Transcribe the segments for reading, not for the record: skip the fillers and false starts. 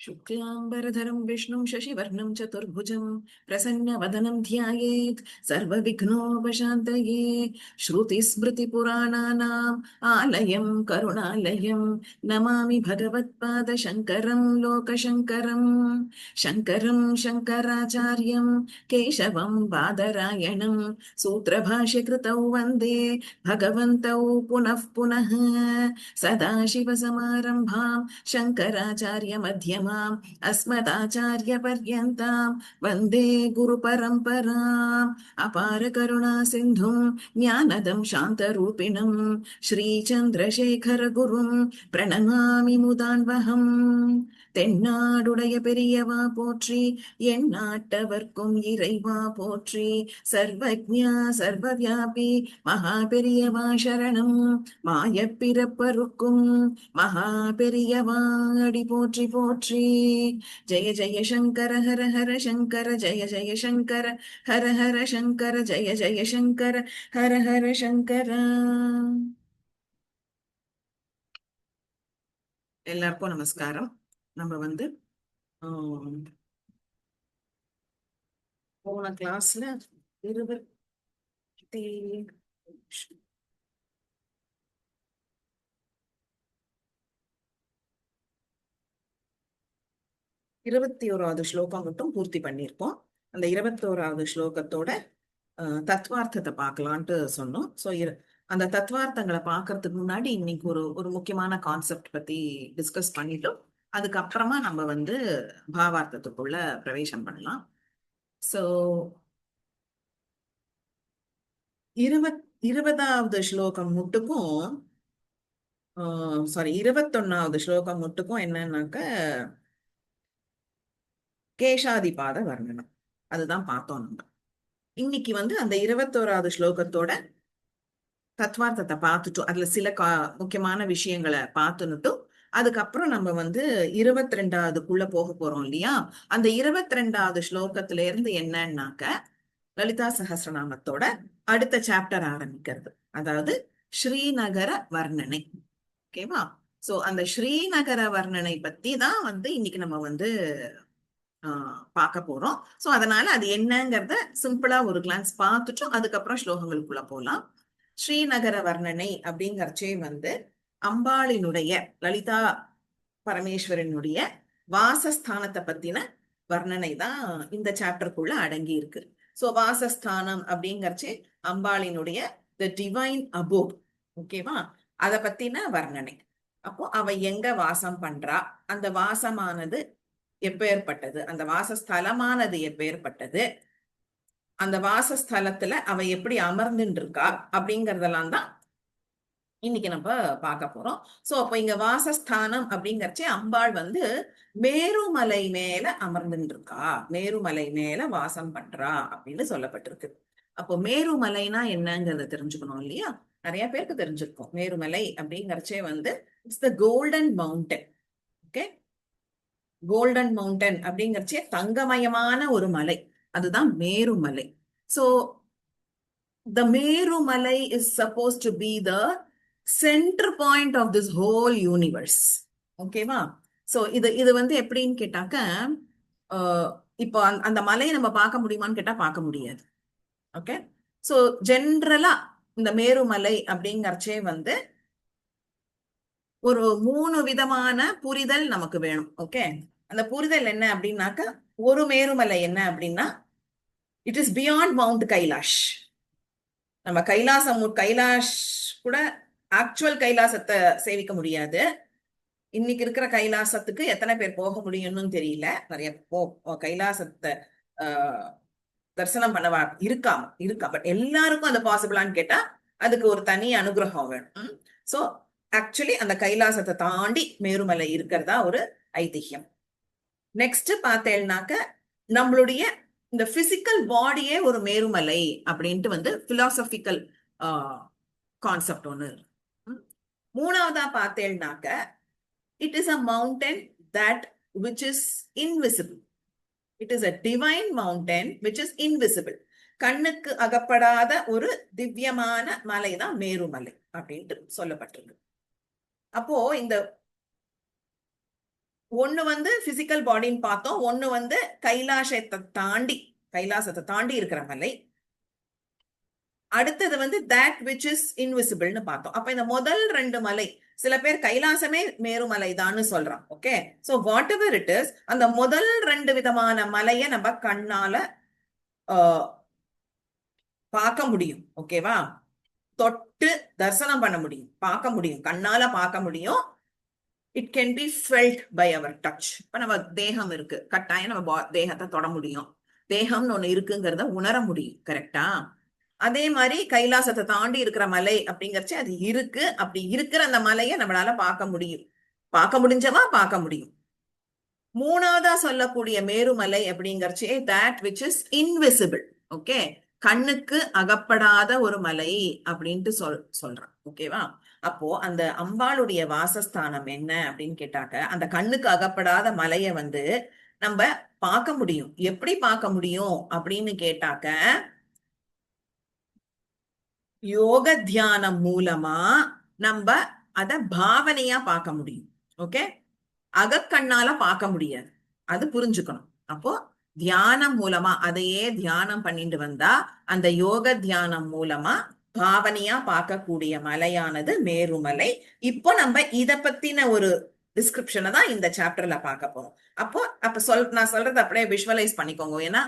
शुक्लाम्बरधरं विष्णुं शशिवर्णं चतुर्भुजं प्रसन्नवदनं ध्यायेत् सर्वविघ्नोपशान्तये। श्रुतिस्मृतिपुराणानाम् आलयं करुणालयं नमामि भगवत्पादशङ्करं लोकशङ्करं। शङ्करं शङ्कराचार्यं केशवं बादरायणं सूत्रभाष्यकृतौ वन्दे भगवन्तौ पुनः पुनः। सदाशिवसमारम्भां शङ्कराचार्यमध्यमाम् अस्मदाचार्यपर्यन्तां वन्दे गुरुपरम्पराम्। अपारकरुणासिन्धुं ज्ञानदं शान्तरूपिणं श्रीचन्द्रशेखरगुरुं प्रणमामि मुदान्वहम्। தென்னாடுடைய பெரியவா போற்றி, எந்நாட்டவர்க்கும் இறைவா போற்றி. சர்வஜ்ஞா சர்வவியாபி மகா பெரியவா சரணம். மாயப்பிறப்பருக்கும் மகா பெரியவா அடி போற்றி போற்றி. ஜெய ஜெய சங்கர ஹர ஹர சங்கர ஜெய ஜெய சங்கர ஹர ஹர சங்கர ஜெய ஜெய சங்கர ஹர ஹர சங்கர. எல்லாருக்கும் நமஸ்காரம். நம்ம போன கிளாஸ்ல 21வது ஸ்லோகம் மட்டும் பூர்த்தி பண்ணியிருப்போம். அந்த 21வது ஸ்லோகத்தோட தத்துவார்த்தத்தை பார்க்கலான்ட்டு சொன்னோம். ஸோ அந்த தத்துவார்த்தங்களை பார்க்கறதுக்கு முன்னாடி இன்னைக்கு ஒரு முக்கியமான கான்செப்ட் பத்தி டிஸ்கஸ் பண்ணிட்டோம். அதுக்கப்புறமா நம்ம பாவார்த்தத்துக்குள்ள பிரவேசம் பண்ணலாம். ஸோ 20வது ஸ்லோகம் மட்டுக்கும் 21வது ஸ்லோகம் மட்டுக்கும் என்னன்னாக்க கேஷாதிபாத வர்ணனம் அதுதான் பார்த்தோம். நம்ம இன்னைக்கு அந்த 21வது ஸ்லோகத்தோட தத்துவார்த்தத்தை பார்த்துட்டோம். அதுல சில முக்கியமான விஷயங்களை பார்த்துன்னுட்டும் அதுக்கப்புறம் நம்ம 22வதுக்குள்ள போக போறோம் இல்லையா. அந்த 22வது ஸ்லோகத்துல இருந்து என்னன்னாக்க லலிதா சஹஸ்ரநாமத்தோட அடுத்த சாப்டர் ஆரம்பிக்கிறது, அதாவது ஸ்ரீநகர வர்ணனை. ஓகேவா? சோ அந்த ஸ்ரீநகர வர்ணனை பத்தி தான் இன்னைக்கு நம்ம பார்க்க போறோம். சோ அதனால அது என்னங்கிறத சிம்பிளா ஒரு கிளான்ஸ் பார்த்துட்டோம். அதுக்கப்புறம் ஸ்லோகங்களுக்குள்ள போலாம். ஸ்ரீநகர வர்ணனை அப்படிங்கறச்சே அம்பாளினுடைய லலிதா பரமேஸ்வரனுடைய வாசஸ்தானத்தை பத்தின வர்ணனை தான் இந்த சாப்டருக்குள்ள அடங்கி இருக்கு. சோ வாசஸ்தானம் அப்படிங்கறச்சே அம்பாளினுடைய தி டிவைன் அபோட். ஓகேவா? அத பத்தின வர்ணனை. அப்போ அவ எங்க வாசம் பண்றா, அந்த வாசமானது எப்பேற்பட்டது, அந்த வாசஸ்தலமானது எப்பேற்பட்டது, அந்த வாசஸ்தலத்துல அவ எப்படி அமர்ந்துட்டு இருக்கா அப்படிங்கறதெல்லாம் தான் இன்னைக்கு நம்ம பார்க்க போறோம். சோ அப்ப இங்க வாசஸ்தானம் அப்படிங்கறச்சே அம்பாள் மேருமலை மேல அமர்ந்துட்டு இருக்கா, மேருமலை மேல வாசம் பண்றா அப்படின்னு சொல்லப்பட்டிருக்கு. அப்போ மேருமலைனா என்னங்கறத தெரிஞ்சுக்கணும் இல்லையா. நிறைய பேருக்கு தெரிஞ்சிருக்கும். மேருமலை அப்படிங்கறச்சே it's the golden mountain. Okay, golden mountain அப்படிங்கறச்சே தங்கமயமான ஒரு மலை, அதுதான் Merumalai. So the Merumalai is supposed to be the center point of this whole universe. ஓகேவா? சோ இது எப்படின்னு கேட்டாக்க, இப்போ அந்த மலையை நம்ம பார்க்க முடியுமான்னு கேட்டா பார்க்க முடியாது. ஓகே, சோ ஜென்ரலா இந்த மேருமலை அப்படிங்கறச்சே ஒரு 3 விதமான புரிதல் நமக்கு வேணும். ஓகே, அந்த புரிதல் என்ன அப்படின்னாக்க, ஒரு மேருமலை என்ன அப்படின்னா it is beyond mount Kailash. நம்ம கைலாஷ் கூட ஆக்சுவல் கைலாசத்தை சேவிக்க முடியாது. இன்னைக்கு இருக்கிற கைலாசத்துக்கு எத்தனை பேர் போக முடியும்னு தெரியல. நிறைய கைலாசத்தை தரிசனம் பண்ணவா இருக்கா பட் எல்லாருக்கும் அது பாசிபிளான்னு கேட்டா அதுக்கு ஒரு தனி அனுகிரகம் வேணும். சோ ஆக்சுவலி அந்த கைலாசத்தை தாண்டி மேருமலை இருக்கிறதா ஒரு ஐதிஹ்யம். நெக்ஸ்ட் பார்த்தேன்னாக்க, நம்மளுடைய இந்த பிசிக்கல் பாடியே ஒரு மேருமலை அப்படின்ட்டு பிலாசபிக்கல் கான்செப்ட் ஒண்ணு. மூணாவதா பார்த்தேன்னாக்க, it is a mountain that which is invisible. It is a divine mountain which is invisible. கண்ணுக்கு அகப்படாத ஒரு திவ்யமான மலை தான் மேருமலை அப்படின்ட்டு சொல்லப்பட்டிருக்கு. அப்போ இந்த ஒண்ணு வந்து பிசிக்கல் பாடின்னு பார்த்தோம், ஒண்ணு வந்து கைலாசத்தை தாண்டி இருக்கிற மலை. அடுத்தது வந்து தட் விச் இஸ் இன்விசிபிள்னு பார்த்தோம். அப்ப இந்த முதல் ரெண்டு மலை, சில பேர் கைலாசமே மேருமலை தான்னு சொல்றான். Okay, so what ever it is, அந்த முதல் ரெண்டு விதமான மலைய நம்ம கண்ணால பார்க்க முடியும். ஓகேவா, தொட்டு தரிசனம் பண்ண முடியும், பார்க்க முடியும், கண்ணால பார்க்க முடியும். It can be felt by our touch. இப்ப நம்ம தேகம் இருக்கு, கட்டாயம் நம்ம தேகத்தை தொட முடியும், தேகம்னு ஒண்ணு இருக்குங்கிறத உணர முடியும். கரெக்டா? அதே மாதிரி கைலாசத்தை தாண்டி இருக்கிற மலை அப்படிங்கறச்சு அது இருக்கு. அப்படி இருக்கிற அந்த மலையை நம்மளால பார்க்க முடியும், பார்க்க முடிஞ்சவா பார்க்க முடியும். மூணாவதா சொல்லக்கூடிய மேருமலை அப்படிங்கறச்சே that which is invisible. Okay, கண்ணுக்கு அகப்படாத ஒரு மலை அப்படின்ட்டு சொல்றான். ஓகேவா? அப்போ அந்த அம்பாளுடைய வாசஸ்தானம் என்ன அப்படின்னு கேட்டாக்க, அந்த கண்ணுக்கு அகப்படாத மலைய வந்து நம்ம பார்க்க முடியும். எப்படி பார்க்க முடியும் அப்படின்னு கேட்டாக்க, யோக தியானம் மூலமா நம்ம அத பாவனையா பார்க்க முடியும். ஓகே, அகக்கண்ணால பார்க்க முடியாது, அது புரிஞ்சுக்கணும். அப்போ தியானம் மூலமா, அதையே தியானம் பண்ணிட்டு வந்தா அந்த யோக தியானம் மூலமா பாவனையா பார்க்கக்கூடிய மலையானது மேருமலை. இப்போ நம்ம இத பத்தின ஒரு டிஸ்கிரிப்ஷனை தான் இந்த சாப்டர்ல பார்க்க போறோம். அப்போ நான் சொல்றது அப்படியே விஷுவலைஸ் பண்ணிக்கோங்க. ஏன்னா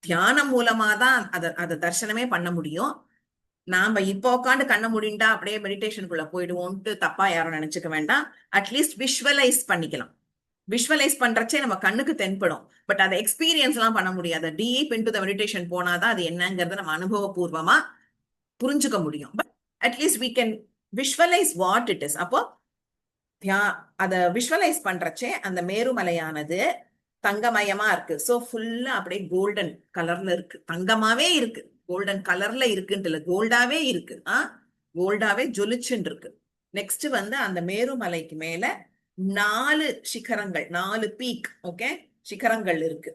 தியானம் மூலமா தான் அதை தர்சனமே பண்ண முடியும். நாம இப்போ உட்காந்து கண்ண முடிண்டா அப்படியே மெடிடேஷனுக்குள்ள போயிடுவோம்ட்டு தப்பா யாரும் நினைச்சுக்க வேண்டாம். அட்லீஸ்ட் விஷுவலைஸ் பண்ணிக்கலாம். விஷுவலைஸ் பண்றச்சே நம்ம கண்ணுக்கு தென்படும், பட் அதை எக்ஸ்பீரியன்ஸ் எல்லாம் பண்ண முடியாது. டீப் இன்டு த மெடிடேஷன் போனாதான் அது என்னங்கறத நம்ம அனுபவபூர்வமா புரிஞ்சுக்க முடியும். But at least we can visualize what it is. அப்போ அத விஷுவலைஸ் பண்றச்சே அந்த மேருமலையானது தங்கமயமா இருக்கு. சோ ஃபுல்லா அப்படியே கோல்டன் கலர்ல இருக்கு, தங்கமாவே இருக்கு, கோல்டன் கலர்ல இருக்குன்ட்டு இல்ல, கோல்டாவே இருக்கு. கோல்டாவே ஜொலிச்சுன்னு இருக்கு. நெக்ஸ்ட் வந்து அந்த மேருமலைக்கு மேல 4 சிகரங்கள், 4 பீக், ஓகே, சிகரங்கள் இருக்கு.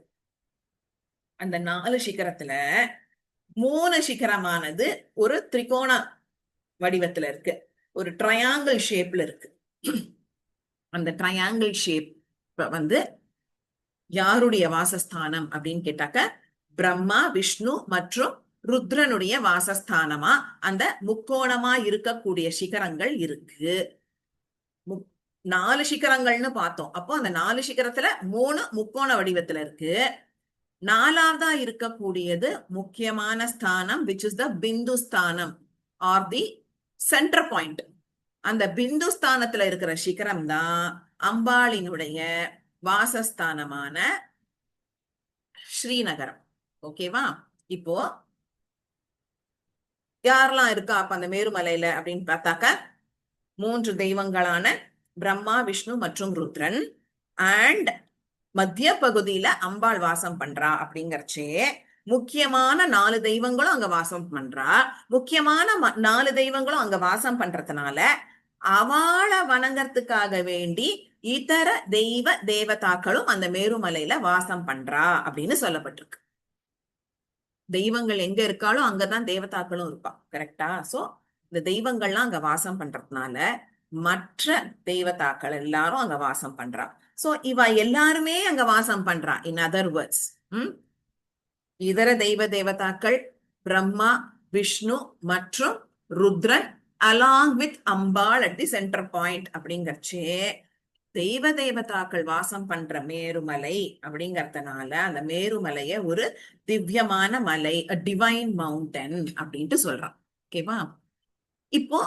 அந்த 4 சிகரத்துல 3 சிகரமானது ஒரு திரிகோண வடிவத்துல இருக்கு, ஒரு ட்ரையாங்கிள் ஷேப்ல இருக்கு. அந்த ட்ரையாங்கிள் ஷேப் வந்து யாருடைய வாசஸ்தானம் அப்படின்னு கேட்டாக்க, பிரம்மா, விஷ்ணு மற்றும் ருத்ரனுடைய வாசஸ்தானமா அந்த முக்கோணமா இருக்கக்கூடிய சிகரங்கள் இருக்கு. 4 சிகரங்கள்னு பார்த்தோம். அப்போ அந்த 4 சிகரத்துல 3 முக்கோண வடிவத்துல இருக்கு. 4வதா இருக்கக்கூடியது முக்கியமான ஸ்தானம், which is the பிந்து ஸ்தானம் ஆர் தி சென்டர் பாயிண்ட். அந்த பிந்து ஸ்தானத்துல இருக்கிற சிகரம் தான் அம்பாளினுடைய வாசஸ்தானமான ஸ்ரீநகரம். ஓகேவா? இப்போ யாரெல்லாம் இருக்கா அப்ப அந்த மேருமலையில அப்படின்னு பார்த்தாக்க, 3 தெய்வங்களான பிரம்மா, விஷ்ணு மற்றும் ருத்ரன். அண்ட் மத்திய பகுதியில அம்பாள் வாசம் பண்றா அப்படிங்கறச்சே முக்கியமான 4 தெய்வங்களும் அங்க வாசம் பண்றா. முக்கியமான 4 தெய்வங்களும் அங்க வாசம் பண்றதுனால அவளை வணங்கறதுக்காக வேண்டி இதர தெய்வ தேவதாக்களும் அந்த மேருமலையில வாசம் பண்றா அப்படின்னு சொல்லப்பட்டிருக்கு. தெய்வங்கள் எங்க இருக்காலும் அங்கதான் தேவதாக்களும் இருப்பா. கரெக்டா? சோ இந்த தெய்வங்கள்லாம் அங்க வாசம் பண்றதுனால மற்ற தெய்வதாக்கள் எல்லாரும் அங்க வாசம் பண்றா. சோ இவ எல்லாருமே அங்க வாசம் பண்றா. இன் அதர் வேர்ட்ஸ், இதர தெய்வ தேவதாக்கள் பிரம்மா, விஷ்ணு மற்றும் Rudran along with Ambal at the centre point அப்படிங்கறச்சே தெய்வ தேவதாக்கள் வாசம் பண்ற மேருமலை அப்படிங்கறதுனால அந்த மேருமலைய ஒரு திவ்யமான மலை, டிவைன் மவுண்டன் அப்படின்ட்டு சொல்றான். ஓகேவா? இப்போ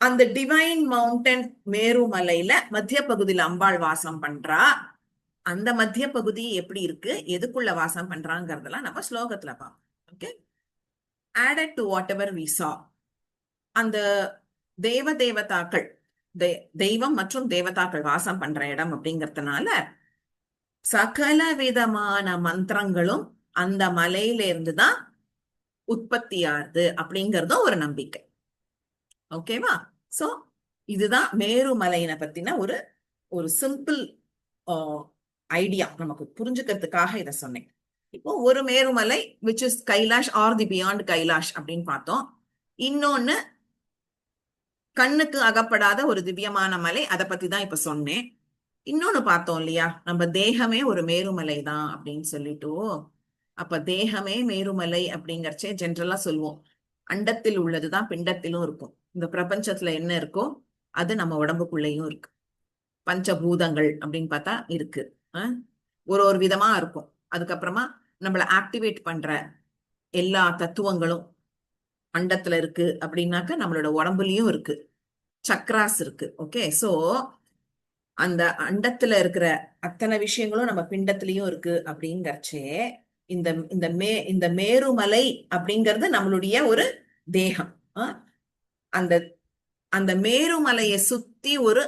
அந்த டிவைன் மவுண்டன் மேருமலையில மத்திய பகுதியில அம்பாள் வாசம் பண்றா. அந்த மத்திய பகுதி எப்படி இருக்கு, எதுக்குள்ள வாசம் பண்றாங்கிறதெல்லாம் நம்ம ஸ்லோகத்துல பார்ப்போம். Okay, added to whatever we saw, அந்த தேவதாக்கள், தெய்வம் மற்றும் தேவதாக்கள் வாசம் பண்ற இடம் அப்படிங்கறதுனால சகல விதமான மந்திரங்களும் அந்த மலையில இருந்துதான் உற்பத்தியாகுது அப்படிங்கறதும் ஒரு நம்பிக்கை. ஓகேவா? சோ இதுதான் மேருமலையினை பத்தின ஒரு ஒரு சிம்பிள் ஐடியா, நமக்கு புரிஞ்சுக்கிறதுக்காக இதை சொன்னேன். இப்போ ஒரு Merumalai which is Kailash or the beyond Kailash அப்படின்னு பார்த்தோம். இன்னொன்னு கண்ணுக்கு அகப்படாத ஒரு திவ்யமான மலை, அதை பத்தி தான் இப்ப சொன்னேன். இன்னொன்னு பார்த்தோம் இல்லையா, நம்ம தேகமே ஒரு மேருமலை தான் அப்படின்னு சொல்லிட்டு. அப்ப தேகமே மேருமலை அப்படிங்கறச்சே ஜென்ரலா சொல்லுவோம். அண்டத்தில் உள்ளதுதான் பிண்டத்திலும் இருக்கும். இந்த பிரபஞ்சத்துல என்ன இருக்கோ அது நம்ம உடம்புக்குள்ளேயும் இருக்கு. பஞ்சபூதங்கள் அப்படின்னு பார்த்தா இருக்கு. ஒரு ஒரு விதமா இருக்கும். அதுக்கப்புறமா நம்மள ஆக்டிவேட் பண்ற எல்லா தத்துவங்களும் அண்டத்துல இருக்கு அப்படின்னாக்க நம்மளோட உடம்புலயும் இருக்கு. சக்ராஸ் இருக்கு. ஓகே, சோ அந்த அண்டத்துல இருக்கிற அத்தனை விஷயங்களும் நம்ம பிண்டத்திலயும் இருக்கு அப்படிங்கறச்சே இந்த இந்த மேருமலை அப்படிங்கிறது நம்மளுடைய ஒரு தேகம். அந்த அந்த மேருமலையை சுத்தி ஒரு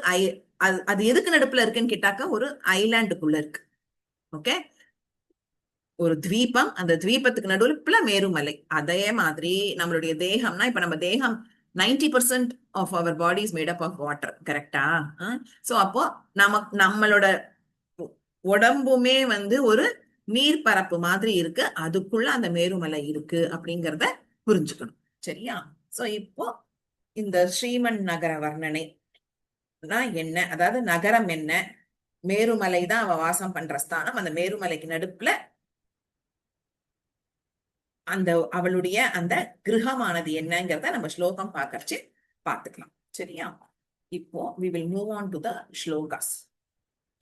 அது எதுக்கு நடுப்புல இருக்குன்னு கேட்டாக்க ஒரு ஐலாண்டுக்குள்ள இருக்கு. ஓகே, ஒரு துவீபம், அந்த துவீபத்துக்கு நடுவுல மேருமலை. அதே மாதிரி நம்மளுடைய தேகம்னா, இப்ப நம்ம தேகம் 90% of our body is made up of water, கரெக்டா? சோ அப்போ நம்மளோட உடம்புமே ஒரு நீர் பரப்பு மாதிரி இருக்கு. அதுக்குள்ள அந்த மேருமலை இருக்கு அப்படிங்கறத புரிஞ்சுக்கணும். சரியா? சோ இப்போ இந்த ஸ்ரீமன் நகர வர்ணனை என்ன, அதாவது நகரம் என்ன, மேருமலை தான் அவ வாசம் பண்ற ஸ்தானம். அந்த மேருமலைக்கு நடுப்புல அந்த அவளுடைய அந்த கிரகமானது என்னங்கிறத நம்ம ஸ்லோகம் பார்க்கறச்சு பார்த்துக்கலாம். சரியா? இப்போ we will move on to the slokas.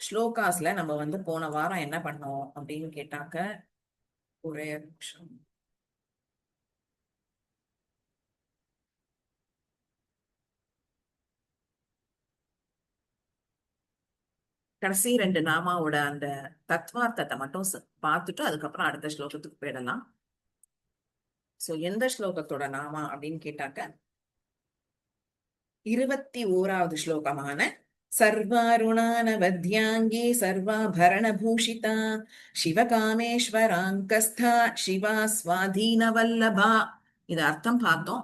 ஸ்லோகாஸ்ல நம்ம போன வாரம் என்ன பண்ணோம் அப்படின்னு கேட்டாக்க, ஒரே நிமிஷம். கடைசி 2 நாமாவோட அந்த தத்வார்த்தத்தை மட்டும் பார்த்துட்டு அதுக்கப்புறம் அடுத்த ஸ்லோகத்துக்கு போயிடலாம். சோ எந்த ஸ்லோகத்தோட நாமா அப்படின்னு கேட்டாக்க 21வது ஸ்லோகமான சர்வாருணானவத்யாங்கி சர்வாபரணபூஷிதா சிவகாமேஸ்வராங்கஸ்தா சிவா ஸ்வாதீன வல்லபா. இது அர்த்தம் பார்த்தோம்.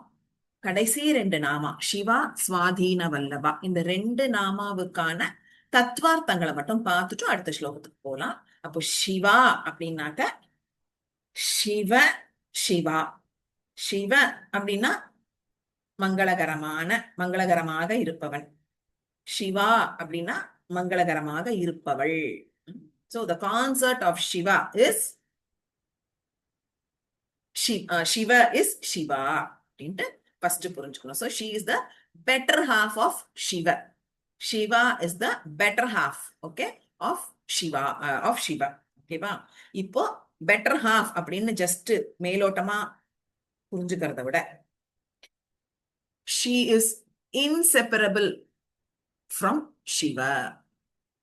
கடைசி 2 நாமா சிவா ஸ்வாதீன வல்லபா, இந்த 2 நாமாவுக்கான தத்வார்த்தங்களை மட்டும் பார்த்துட்டு அடுத்த ஸ்லோகத்துக்கு போலாம். அப்போ சிவா அப்படின்னாக்க சிவ சிவா. சிவ அப்படின்னா மங்களகரமாக இருப்பவன். சிவா அப்படின்னா மங்களகரமாக இருப்பவள். So the concept of Shiva is Shiva is Shiva அப்படின்ட்டு ஃபர்ஸ்ட் புரிஞ்சுக்கணும். So she is the better half of Shiva. Shiva is the better half, okay, of Shiva, of Shiva. ஓகேவா? இப்போ பெட்டர் ஹாஃப் அப்படின்னு ஜஸ்ட் மேலோட்டமா புரிஞ்சுக்கிறத விட she is inseparable from Shiva.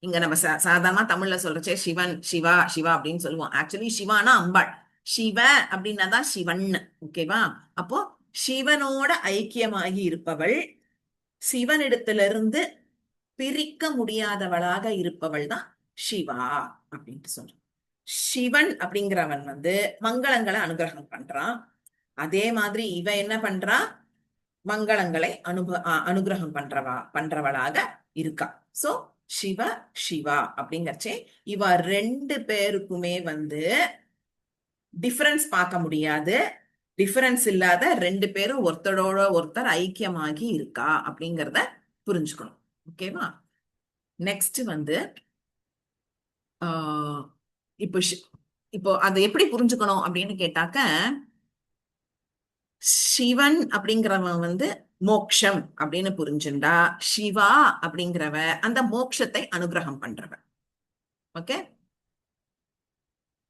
இங்க நம்ம சாதாரணமா தமிழ்ல சொல்றச்சே சிவன் சிவா சிவா அப்படின்னு சொல்லுவோம். ஆக்சுவலி சிவானா அம்பாள், சிவ அப்படின்னா தான் சிவன். ஓகேவா? அப்போ சிவனோட ஐக்கியமாகி இருப்பவள், சிவனிடத்திலிருந்து பிரிக்க முடியாதவளாக இருப்பவள் தான் சிவா அப்படின்ட்டு சொல்றோம். சிவன் அப்படிங்கிறவன் மங்களங்களை அனுகிரகம் பண்றான். அதே மாதிரி இவ என்ன பண்றா? மங்களங்களை அனுகிரகம் பண்றவளாக இருக்கா. சோ சிவ சிவா அப்படிங்கறச்சே இவ 2 பேருக்குமே டிஃபரன்ஸ் பார்க்க முடியாது. டிஃபரன்ஸ் இல்லாத 2 பேரும் ஒருத்தரோட ஒருத்தர் ஐக்கியமாகி இருக்கா அப்படிங்கறத புரிஞ்சுக்கணும். ஓகேவா? நெக்ஸ்ட் இப்போ இப்போ அதை எப்படி புரிஞ்சுக்கணும் அப்படின்னு கேட்டாக்க, சிவன் அப்படிங்கிறவன் மோக்ஷம் அப்படின்னு புரிஞ்சுண்டா, சிவா அப்படிங்கிறவ அந்த மோக்ஷத்தை அனுகிரகம் பண்றவ. ஓகே,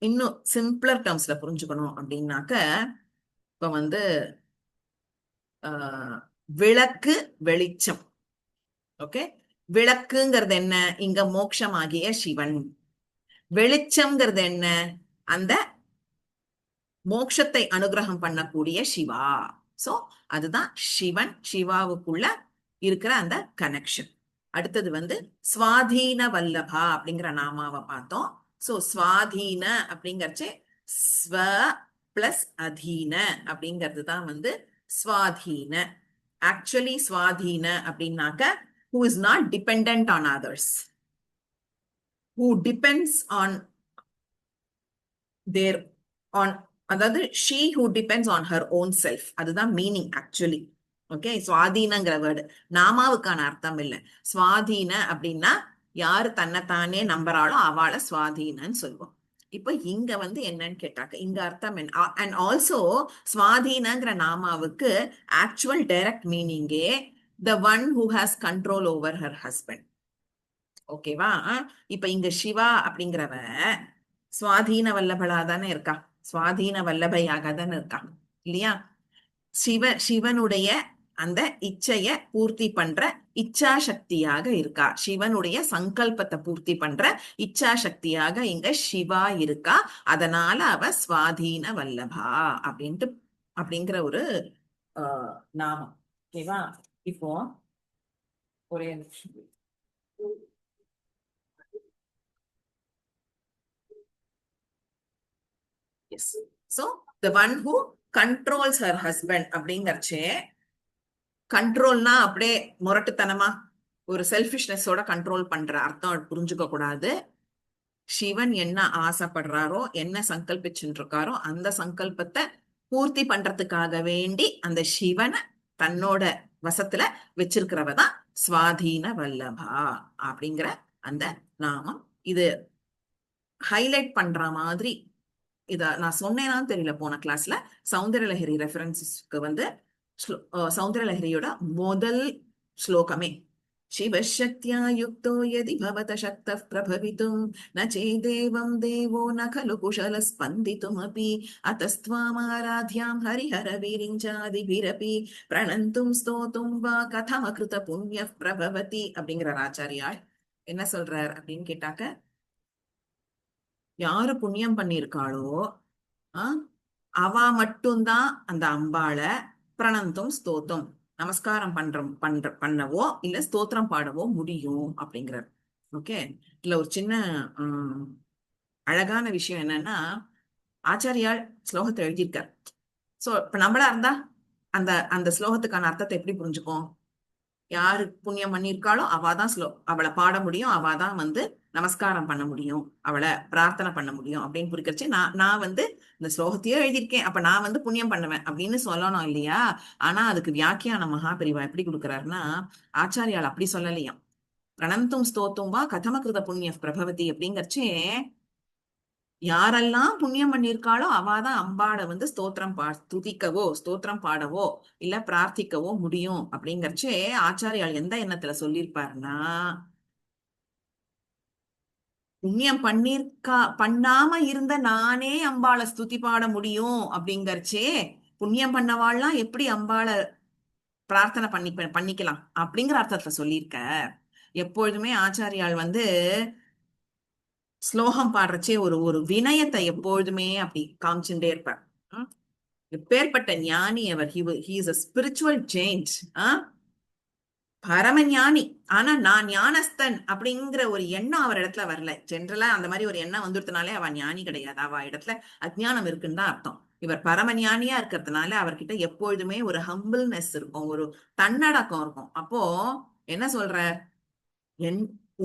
இன்னும் சிம்பிளர் டேர்ம்ஸ்ல புரிஞ்சுக்கணும் அப்படின்னாக்க, இப்ப விளக்கு வெளிச்சம். ஓகே, விளக்குங்கிறது என்ன? இங்க மோக்ஷம் ஆகிய சிவன். வெளிச்சம்ங்கிறது என்ன? அந்த மோக்ஷத்தை அனுகிரகம் பண்ணக்கூடிய சிவா. சோ அதுதான் சிவன் சிவாவுக்குள்ள இருக்கிற அந்த கனெக்ஷன். அடுத்தது ஸ்வாதீன வல்லபா அப்படிங்கிற நாமாவை பார்த்தோம். சோ ஸ்வாதீன அப்படிங்கறச்சே ஸ்வ பிளஸ் அதீன அப்படிங்கிறது தான் ஸ்வாதீன. ஆக்சுவலி ஸ்வாதீன அப்படின்னாக்க who is not dependent on others, who depends on their on, அதாவது she who depends on her own self. அதுதான் மீனிங் ஆக்சுவலி. ஓகே, சுவாதீனங்கிற வேர்டு நாமாவுக்கான அர்த்தம் இல்ல. சுவாதீன அப்படின்னா யாரு தன்னைத்தானே நம்புறாளோ அவளை சுவாதீனன்னு சொல்லுவோம். இப்போ இங்க வந்து என்னன்னு கேட்டாக்க இங்க அர்த்தம் என்ன, அண்ட் ஆல்சோ சுவாதீனங்கிற நாமாவுக்கு ஆக்சுவல் டைரக்ட் மீனிங்கே the one who has control over her husband. ஓகேவா? இப்ப இங்க சிவா அப்படிங்கிறவ சுவாதீன வல்லபளா தானே இருக்கா, சுவாதீன வல்லபையாக தானே இருக்கா இல்லையா? சிவனுடைய அந்த இச்சைய பூர்த்தி பண்ற இச்சா சக்தியாக இருக்கா, சிவனுடைய சங்கல்பத்தை பூர்த்தி பண்ற இச்சா சக்தியாக இங்க சிவா இருக்கா. அதனால அவ சுவாதீன வல்லபா அப்படின்ட்டு அப்படிங்கிற ஒரு நாமம். ஓகேவா? இப்போ ஒரே நிமிஷம். Yes. So the one who controls her husband அப்படிங்கறச்சே, கண்ட்ரோல்னா அப்படியே முரட்டுத்தனமா ஒரு செல்ஃபிஷ்னஸோட கண்ட்ரோல் பண்ற அர்த்தம் புரிஞ்சுக்க கூடாது. சிவன் என்ன ஆசைப்படுறாரோ, என்ன சங்கல்பிச்சுட்டு இருக்காரோ அந்த சங்கல்பத்தை பூர்த்தி பண்றதுக்காக வேண்டி அந்த சிவனை தன்னோட வசத்துல வச்சிருக்கிறவ தான் சுவாதீன வல்லபா அப்படிங்கிற அந்த நாமம். இது ஹைலைட் பண்ற மாதிரி இத நான் சொன்னேனான்னு தெரியல போன கிளாஸ்ல. சௌந்தரலஹரி ரெஃபரன்ஸ்க்கு வந்து சௌந்தரலஹரியோட முதல் ஸ்லோகமே சிவசக்தியா யுக்தோ யதி பவத சக்தः பிரபவித்தும் ந சேதேவம் தேவோ ந खलु குஷல ஸ்பந்தித்துமபி அத்தஸ்த்வாமாராத்யாம் ஹரிஹர விரிஞ்சாதிபிரபி பிரணந்தும் ஸ்தோத்தும் வா கதமகிருத புண்ணிய பிரபவதி அப்படிங்கிற ஆச்சாரியார் என்ன சொல்றார் அப்படின்னு கேட்டாக்க, யாரு புண்ணியம் பண்ணியிருக்காளோ அவ மட்டும்தான் அந்த அம்பாளை பிரணந்தும் ஸ்தோத்தம் நமஸ்காரம் பண்ணவோ இல்ல ஸ்தோத்திரம் பாடவோ முடியும் அப்படிங்கிறார். ஓகே, இதுல ஒரு சின்ன அழகான விஷயம் என்னன்னா, ஆச்சாரியால் ஸ்லோகத்தை எழுதியிருக்கார். சோ இப்ப நம்மளா இருந்தா அந்த அந்த ஸ்லோகத்துக்கான அர்த்தத்தை எப்படி புரிஞ்சுக்கும்? யாரு புண்ணியம் பண்ணியிருக்காளோ அவாதான் அவளை பாட முடியும், அவாதான் வந்து நமஸ்காரம் பண்ண முடியும், அவளை பிரார்த்தனை பண்ண முடியும் அப்படின்னு புரிக்கிறச்சு, நான் வந்து இந்த ஸ்லோகத்தையே எழுதியிருக்கேன், அப்ப நான் வந்து புண்ணியம் பண்ணுவேன் அப்படின்னு சொல்லணும் இல்லையா? ஆனா அதுக்கு வியாக்கியான மகாபெரிவா எப்படி கொடுக்குறாருன்னா, ஆச்சாரியால் அப்படி சொல்லலையாம். பிரணந்தும் ஸ்தோத்தும் வா கதமகிருத புண்ணிய பிரபவதி அப்படிங்கறச்சே, யாரெல்லாம் புண்ணியம் பண்ணியிருக்காளோ அவாதான் அம்பாளை வந்து துதிக்கவோ ஸ்தோத்திரம் பாடவோ இல்ல பிரார்த்திக்கவோ முடியும் அப்படிங்கறச்சே, ஆச்சாரியால் எந்த எண்ணத்துல சொல்லியிருப்பாருன்னா, புண்ணியம் பண்ணாம இருந்த நானே அம்பாளை ஸ்துதி பாட முடியும் அப்படிங்கறச்சே, புண்ணியம் பண்ணவாள்லாம் எப்படி அம்பாளை பிரார்த்தனை பண்ணிக்கலாம் அப்படிங்கிற அர்த்தத்துல சொல்லியிருக்க. எப்பொழுதுமே ஆச்சாரியால் வந்து ஸ்லோகம் பாடுறச்சே ஒரு ஒரு வினயத்தை எப்பொழுதுமே அப்படி காமிச்சுட்டே இருப்பார். எப்பேற்பட்ட ஞானி அவர், he is a spiritual change. பரம ஞானி. ஆனா நான் ஞானஸ்தன் அப்படிங்கிற ஒரு எண்ணம் அவர் இடத்துல வரல. ஜென்ரலா அந்த மாதிரி ஒரு எண்ணம் வந்துடுறதுனாலே அவ ஞானி கிடையாது, அவ இடத்துல அஜ்ஞானம் இருக்குன்னு தான் அர்த்தம். இவர் பரம ஞானியா இருக்கிறதுனால அவர்கிட்ட எப்பொழுதுமே ஒரு ஹம்பிள்னஸ் இருக்கும், ஒரு தன்னடக்கம் இருக்கும். அப்போ என்ன சொல்ற,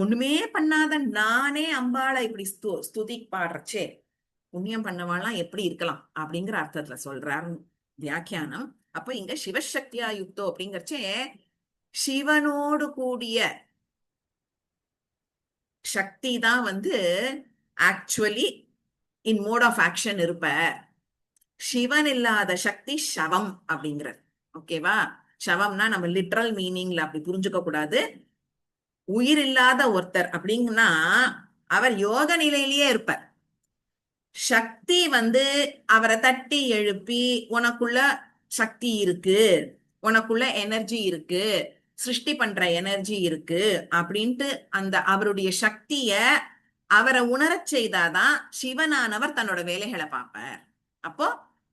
ஒண்ணுமே பண்ணாத நானே அம்பாளை இப்படி ஸ்துதி பாடுறச்சே, புண்ணியம் பண்ணவாள்லாம் எப்படி இருக்கலாம் அப்படிங்கிற அர்த்தத்துல சொல்றாரு வியாக்கியானம். அப்ப இங்க சிவசக்தியா யுக்தோ அப்படிங்கறச்சே, சிவனோடு கூடிய சக்தி தான் வந்து actually in mode of action இருப்ப. சிவன் இல்லாத சக்தி சவம் அப்படிங்கிறது. ஓகேவா? சவம்னா நம்ம லிட்ரல் மீனிங்ல அப்படி புரிஞ்சுக்க கூடாது. உயிர் இல்லாத ஒருத்தர் அப்படிங்கன்னா அவர் யோக நிலையிலேயே இருப்பார். சக்தி வந்து அவரை தட்டி எழுப்பி உனக்குள்ள சக்தி இருக்கு, உனக்குள்ள எனர்ஜி இருக்கு, சிருஷ்டி பண்ற எனர்ஜி இருக்கு அப்படின்ட்டு அந்த அவருடைய சக்திய அவரை உணரச் செய்தாதான் சிவனானவர் தன்னோட வேலைகளை பார்ப்பார். அப்போ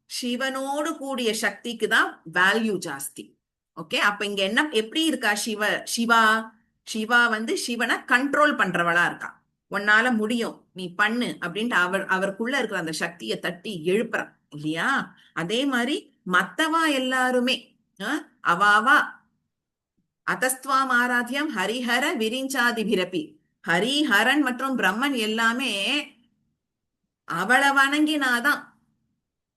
சிவனோடு கூடிய சக்திக்கு தான் வேல்யூ ஜாஸ்தி. ஓகே, அப்ப இங்க என்ன எப்படி இருக்கா சிவா சிவா வந்து சிவனை கண்ட்ரோல் பண்றவளா இருக்கா. உன்னால முடியும், நீ பண்ணு அப்படின்ட்டு அவருக்குள்ள இருக்கிற அந்த சக்தியை தட்டி எழுப்புற இல்லையா? அதே மாதிரி மத்தவா எல்லாருமே அவாவா அத்தஸ்துவாம் ஆராத்தியம் ஹரிஹர விரிஞ்சாதிபிரபி, ஹரிஹரன் மற்றும் பிரம்மன் எல்லாமே அவளை வணங்கினாதான்,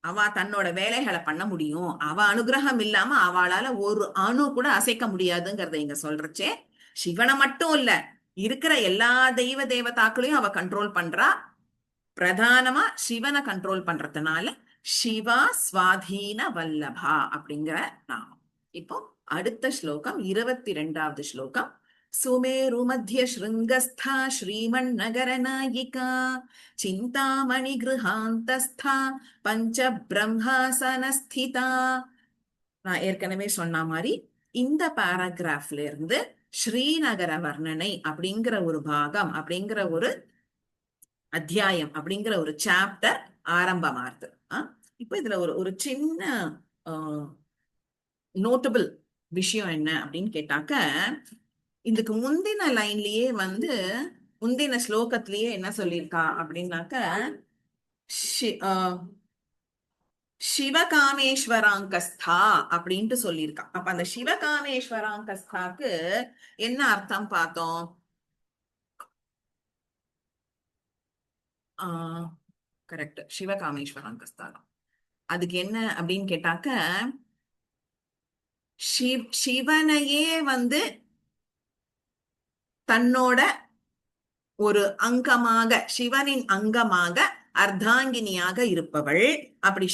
அவ தன்னோட வேலைகளை பண்ண முடியும். அவ அனுகிரகம் இல்லாம அவளால ஒரு அணு கூட அசைக்க முடியாதுங்கிறத இங்க சொல்றச்சே, சிவனை மட்டும் இல்ல, இருக்கிற எல்லா தெய்வ தேவதாக்களையும் அவ கண்ட்ரோல் பண்றா. பிரதானமா சிவனை கண்ட்ரோல் பண்றதுனால சிவா ஸ்வாதீன வல்லபா அப்படிங்கிற நாமம். இப்போ அடுத்த ஸ்லோகம் 22வது ஸ்லோகம். சுமேரு மத்திய ஸ்ருங்கஸ்தா ஸ்ரீமன் நகர நாயிகா சிந்தாமணி கிருஹாந்தஸ்தா பஞ்ச பிரம்மாசனஸ்திதா. நான் ஏற்கனவே சொன்ன மாதிரி இந்த பாராகிராஃப்ல இருந்து ஸ்ரீநகர வர்ணனை அப்படிங்கிற ஒரு பாகம், அப்படிங்கிற ஒரு அத்தியாயம், அப்படிங்கிற ஒரு சாப்டர் ஆரம்பமாகுது. இப்ப இதுல ஒரு ஒரு சின்ன நோட்டபிள் விஷயம் என்ன அப்படின்னு கேட்டாக்க, இதுக்கு முந்தின லைன்லயே வந்து முந்தின ஸ்லோகத்திலேயே என்ன சொல்லியிருக்கா அப்படின்னாக்க, சிவகாமேஸ்வராங்கஸ்தா அப்படின்ட்டு சொல்லியிருக்கா. அப்ப அந்த சிவகாமேஸ்வராங்கஸ்தாக்கு என்ன அர்த்தம் பார்த்தோம்? கரெக்ட், சிவகாமேஸ்வராங்கஸ்தா தான். அதுக்கு என்ன அப்படின்னு கேட்டாக்க, சிவனையே வந்து தன்னோட ஒரு அங்கமாக, சிவனின் அங்கமாக அர்த்தாங்கினியாக இருப்பவள். அப்படி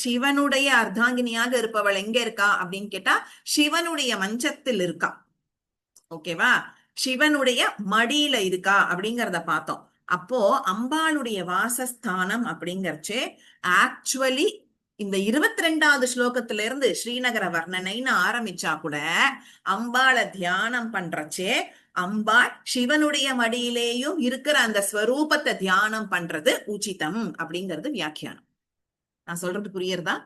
சிவனுடைய அர்த்தாங்கினியாக இருப்பவள் எங்க இருக்கா அப்படின்னு கேட்டா, சிவனுடைய மஞ்சத்தில் இருக்கா. ஓகேவா? சிவனுடைய மடியில இருக்கா அப்படிங்கிறத பார்த்தோம். அப்போ அம்பாளுடைய வாசஸ்தானம் அப்படிங்கறச்சே ஆக்சுவலி இந்த 22வது ஸ்லோகத்துல இருந்து ஸ்ரீநகர வர்ணனைன்னு ஆரம்பிச்சா கூட அம்பாளை தியானம் பண்றச்சே அம்பாள் சிவனுடைய மடியிலேயும் இருக்கிற அந்த ஸ்வரூபத்தை தியானம் பண்றது உச்சிதம் அப்படிங்கிறது வியாக்கியானம். நான் சொல்றது புரியுறதா?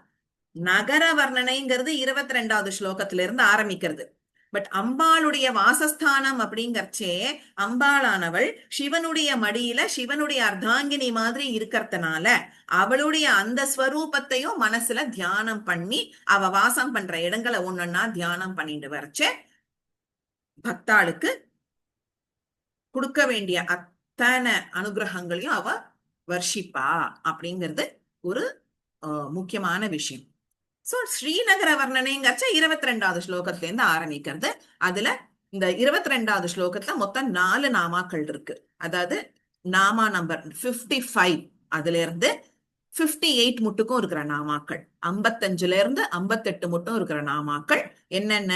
நகர வர்ணனைங்கிறது 22வது ஸ்லோகத்துல இருந்து ஆரம்பிக்கிறது. பட் அம்பாளுடைய வாசஸ்தானம் அப்படிங்கறச்சே அம்பாளானவள் சிவனுடைய மடியில சிவனுடைய அர்த்தாங்கினி மாதிரி இருக்கிறதுனால அவளுடைய அந்த ஸ்வரூபத்தையும் மனசுல தியானம் பண்ணி அவ வாசம் பண்ற இடங்களை ஒன்னொன்னா தியானம் பண்ணிட்டு வரச்ச பக்தாளுக்கு கொடுக்க வேண்டிய அத்தனை அனுகிரகங்களையும் அவ வர்ஷிப்பா அப்படிங்கிறது ஒரு முக்கியமான விஷயம். சோ ஸ்ரீநகர வர்ணனைங்கச்ச 22வது ஸ்லோகத்துல இருந்து ஆரம்பிக்கிறது. அதுல இந்த 22வது ஸ்லோகத்துல மொத்தம் 4 நாமாக்கள் இருக்கு. அதாவது நாமா நம்பர் 55 அதுல இருந்து 58 முட்டுக்கும் இருக்கிற நாமாக்கள், 55ல இருந்து 58 முட்டும் இருக்கிற நாமாக்கள் என்னென்ன?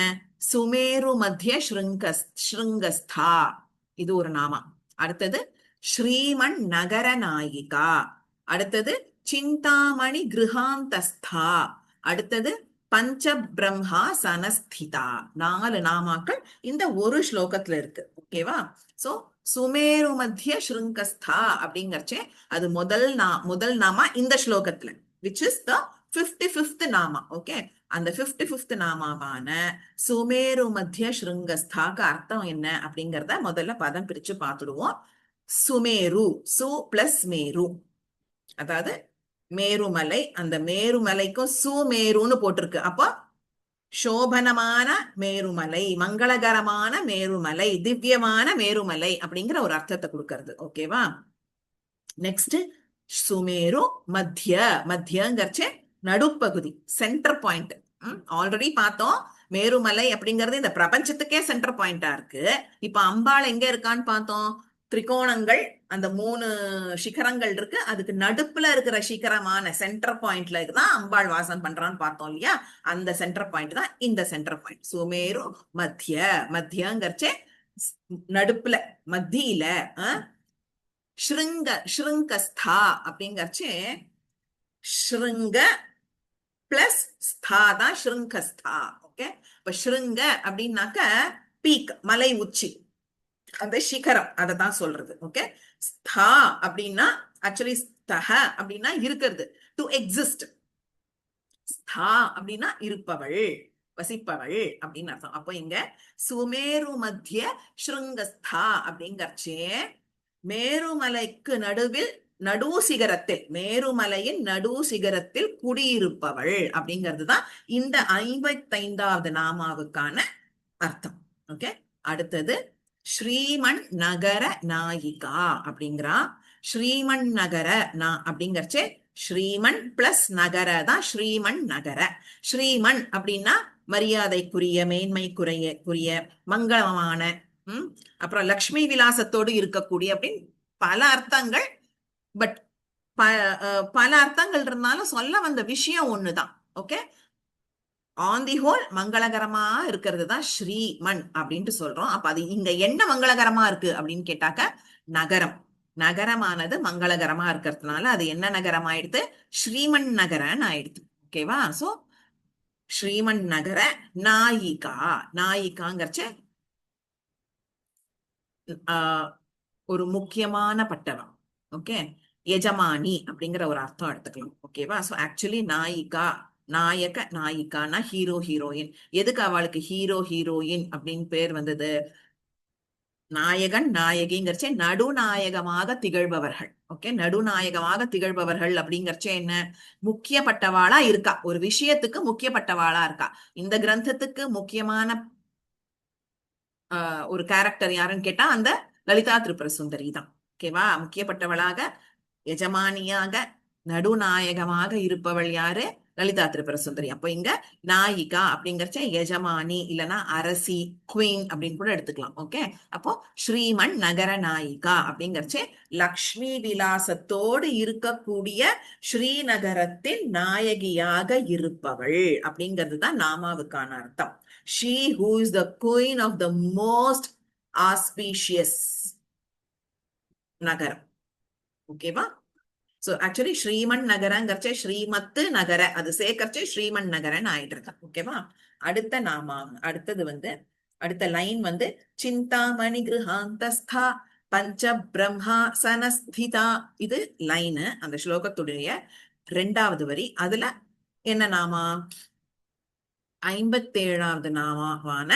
சுமேரு மத்திய ஸ்ருங்கஸ்தா, இது ஒரு நாமா. அடுத்தது ஸ்ரீமன் நகர நாயிகா. அடுத்தது சிந்தாமணி கிருஹாந்தஸ்தா. அடுத்தது பஞ்ச பிரம்மா சனஸ்திதா. 4 நாமாக்கள் இந்த ஒரு ஸ்லோகத்துல இருக்கு. ஓகேவா? சோ சுமேரு மத்திய ஸ்ருங்கஸ்தா அப்படிங்கறச்சே அது முதல் நாமா இந்த ஸ்லோகத்துல, which is the 55th Nama. Okay, அந்த 55th நாமாவான சுமேரு மத்திய ஸ்ருங்கஸ்தாக்கு அர்த்தம் என்ன அப்படிங்கறத முதல்ல பதம் பிரிச்சு பார்த்துடுவோம். சுமேரு, சு பிளஸ் மேரு, அதாவது மேருமலை. அந்த மேருமலைக்கும் சுமேருன்னு போட்டிருக்கு. அப்போ சோபனமான மேருமலை, மங்களகரமான மேருமலை, திவ்யமான மேருமலை அப்படிங்கிற ஒரு அர்த்தத்தை கொடுக்கறது. ஓகேவா? நெக்ஸ்ட் சுமேரு மத்திய, மத்தியங்கறச்சே நடுப்பகுதி, சென்டர் பாயிண்ட். ஆல்ரெடி பார்த்தோம் மேருமலை அப்படிங்கிறது இந்த பிரபஞ்சத்துக்கே சென்டர் பாயிண்டா இருக்கு. இப்ப அம்பாள் எங்க இருக்கான்னு பார்த்தோம். திரிகோணங்கள், அந்த 3 சிகரங்கள் இருக்கு, அதுக்கு நடுப்புல இருக்கிற சிகரமான சென்டர் பாயிண்ட்ல தான் அம்பாள் வாசம் பண்றான்னு பார்த்தோம் இல்லையா? அந்த சென்டர் பாயிண்ட் தான் இந்த சென்டர் பாயிண்ட். சுமேரு மத்திய, மத்தியங்கறச்சே நடுப்புல, மத்தியில. ஸ்ருங்கஸ்தா அப்படிங்கறச்சே ஸ்ருங்க பிளஸ் ஸ்தா தான் ஸ்ருங்கஸ்தா. ஓகே, இப்ப ஸ்ருங்க அப்படின்னாக்க பீக், மலை உச்சி, அந்த சிகரம், அதை தான் சொல்றது. ஓகே, ஸ்தா அப்படின்னா ஆக்சுவலி ஸ்தஹ அப்படின்னா இருக்கிறது, டு எக்ஸிஸ்ட். ஸ்தா அப்படின்னா இருப்பவள், வசிப்பவள் அப்படின்னு அர்த்தம். அப்போ இங்க சுமேரு மத்திய ஸ்ருங்கஸ்தா அப்படிங்கறச்சே மேருமலைக்கு நடுவில், நடு சிகரத்தில், மேருமலையின் நடு சிகரத்தில் குடியிருப்பவள் அப்படிங்கிறது தான் இந்த 55வது நாமாவுக்கான அர்த்தம். ஓகே, அடுத்தது ஸ்ரீமன் நகர நாயிகா அப்படிங்கிறா. ஸ்ரீமன் நகர அப்படிங்கறச்சே ஸ்ரீமன் பிளஸ் நகர தான் ஸ்ரீமன் நகர. ஸ்ரீமன் அப்படின்னா மரியாதைக்குரிய, மேன்மைக்குரிய, மங்களமான, அப்புறம் லக்ஷ்மி விலாசத்தோடு இருக்கக்கூடிய அப்படின்னு பல அர்த்தங்கள். பட் பல அர்த்தங்கள் இருந்தாலும் சொல்ல வந்த விஷயம் ஒண்ணுதான். ஓகே, ஆன் தி ஹோல் மங்களகரமா இருக்கிறது தான் ஸ்ரீமன் அப்படின்ட்டு சொல்றோம். அப்ப அது இங்க என்ன மங்களகரமா இருக்கு அப்படின்னு கேட்டாக்க நகரம். நகரமானது மங்களகரமா இருக்கிறதுனால அது என்ன நகரம் ஆயிடுது? ஸ்ரீமன் நகரன்னு ஆயிடுது. ஓகேவா? சோ ஸ்ரீமன் நகர நாயிகா. நாயிகாங்கிறச்ச ஒரு முக்கியமான பட்டவம். ஓகே, எஜமானி அப்படிங்கிற ஒரு அர்த்தம் எடுத்துக்கலாம். ஓகேவா? சோ ஆக்சுவலி நாயிகா, நாயக, நாயிகானா ஹீரோ ஹீரோயின். எதுக்கு அவளுக்கு ஹீரோ ஹீரோயின் அப்படின்னு பேர் வந்தது? நாயகன் நாயகிங்கிறச்சே நடுநாயகமாக திகழ்பவர்கள். ஓகே, நடுநாயகமாக திகழ்பவர்கள் அப்படிங்கிறச்சே என்ன? முக்கியப்பட்டவாளா இருக்கா, ஒரு விஷயத்துக்கு முக்கியப்பட்டவாளா இருக்கா. இந்த கிரந்தத்துக்கு முக்கியமான ஒரு கேரக்டர் யாருன்னு கேட்டா அந்த லலிதா திரிபுர சுந்தரி தான். ஓகேவா? முக்கியப்பட்டவளாக, எஜமானியாக, நடுநாயகமாக இருப்பவள் யாரு? லலிதா திரிபுர சுந்தரி. அப்போ இங்க நாயிகா அப்படிங்கறச்ச எஜமானி இல்லைன்னா அரசி, குவீன் அப்படின்னு கூட எடுத்துக்கலாம். ஓகே, அப்போ ஸ்ரீமன் நகர நாயிகா அப்படிங்கறச்ச லக்ஷ்மி விலாசத்தோடு இருக்கக்கூடிய ஸ்ரீநகரத்தின் நாயகியாக இருப்பவள் அப்படிங்கிறது தான் நாமாவுக்கான அர்த்தம். She who is the queen of the most auspicious நகரம். ஓகேவா? சோ ஆக்சுவலி ஸ்ரீமன் நகரங்கிறச்சே ஸ்ரீமத்து நகர, அது சேர்க்கறச்சே ஸ்ரீமன் நகரன் ஆயிட்டு இருக்கு. ஓகேவா? அடுத்த நாமா, அடுத்த லைன் சிந்தாமணி கிருஹாந்தஸ்தா பஞ்ச பிரம்மா சனஸ்திதா. இது லைனு, அந்த ஸ்லோகத்துடைய 2வது வரி. அதுல என்ன நாமா? 57வது நாமாவான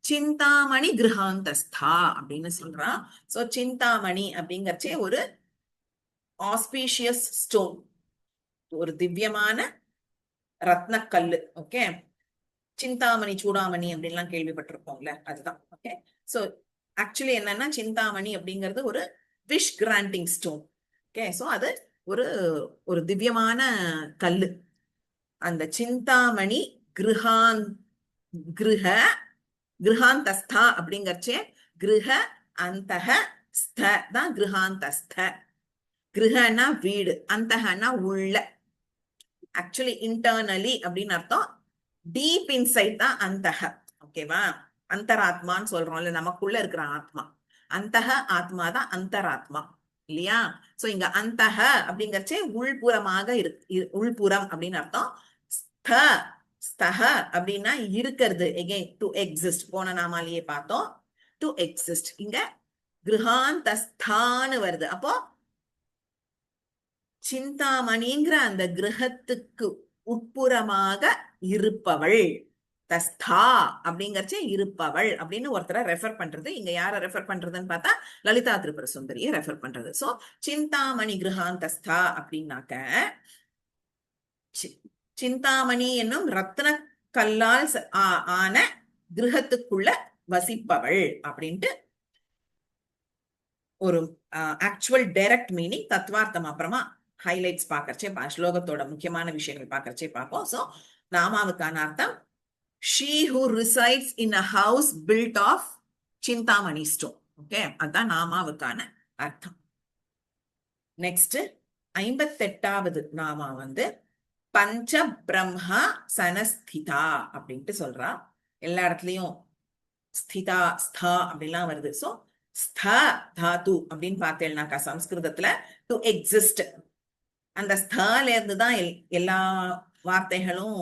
சிந்தாமணி கிருஹாந்தஸ்தா அப்படின்னு சொல்றா. சோ சிந்தாமணி அப்படிங்கறச்சே ஒரு ஆஸ்பீஷியஸ் ஸ்டோன், ஒரு திவ்யமான ரத்னக்கல்லு. ஓகே, சிந்தாமணி சூடாமணி அப்படின்லாம் கேள்விப்பட்டிருப்போம்ல, அதுதான். ஓகே, சோ ஆக்சுவலி என்னன்னா சிந்தாமணி அப்படிங்கிறது ஒரு wish granting stone. Okay, so அது ஒரு ஒரு திவ்யமான கல்லு. அந்த சிந்தாமணி கிருஹாந்தஸ்தா அப்படிங்கறச்சே கிருஹ அந்தக ஸ்த தான் கிருஹாந்தஸ்த. கிருஹனா வீடு, அந்தகனா உள்ள. ஆக்சுவலி இன்டர்னலி அப்படின்னு அர்த்தம். டீப் இன்சைட் தான் அந்தக. ஓகேவா? அந்தராத்மான்னு சொல்றோம்ல, நமக்குள்ள இருக்கிற ஆத்மா. அந்தக ஆத்மா தான் அந்தராத்மா, இல்லையா? சோ இங்க அந்தக அப்படிங்கறச்சே உள்புறமாக உள்புறம் அப்படின்னு அர்த்தம். ஸ்த, ஸ்தக அப்படின்னா இருக்கிறது. எகைன் டு எக்ஸிஸ்ட், போன நாமாலேயே பார்த்தோம். To exist. இங்க கிருஹாந்தஸ்தான்னு வருது. அப்போ சிந்தாமணிங்கிற அந்த கிரகத்துக்கு உட்புறமாக இருப்பவள். தஸ்தா அப்படிங்கறச்சே இருப்பவள் அப்படின்னு ஒருத்தரை ரெஃபர் பண்றது. இங்க யார ரெஃபர் பண்றதுன்னு பார்த்தா லலிதா திரிபுர சுந்தரியை ரெஃபர் பண்றது. சோ சிந்தாமணி கிருஹாந்தஸ்தா அப்படின்னாக்க சிந்தாமணி என்னும் ரத்ன கல்லால் ஆன கிரகத்துக்குள்ள வசிப்பவள் அப்படின்ட்டு ஒரு ஆக்சுவல் டைரக்ட் மீனிங். தத்வார்த்தம் அப்புறமா ஹைலைட்ஸ் பாக்கறச்சே, ஸ்லோகத்தோட முக்கியமான விஷயங்கள் பாக்கறச்சே பார்ப்போம். சோ நாமாவுக்கான அர்த்தம் she who resides in a house built of Chintamani stone. Okay, அதான் நாமாவுக்கான அர்த்தம். நெக்ஸ்ட் 58வது நாமா பஞ்ச பிரம்மா சனஸ்திதா அப்படின்ட்டு சொல்றா. எல்லா இடத்துலயும் ஸ்திதா, ஸ்தா அப்படிலாம் வருது. சோ ஸ்த தாத்து அப்படின்னு பார்த்தேன்னாக்கா சம்ஸ்கிருதத்துல டு எக்ஸிஸ்ட், அந்த ஸ்தால இருந்து தான் எல்லா வார்த்தைகளும்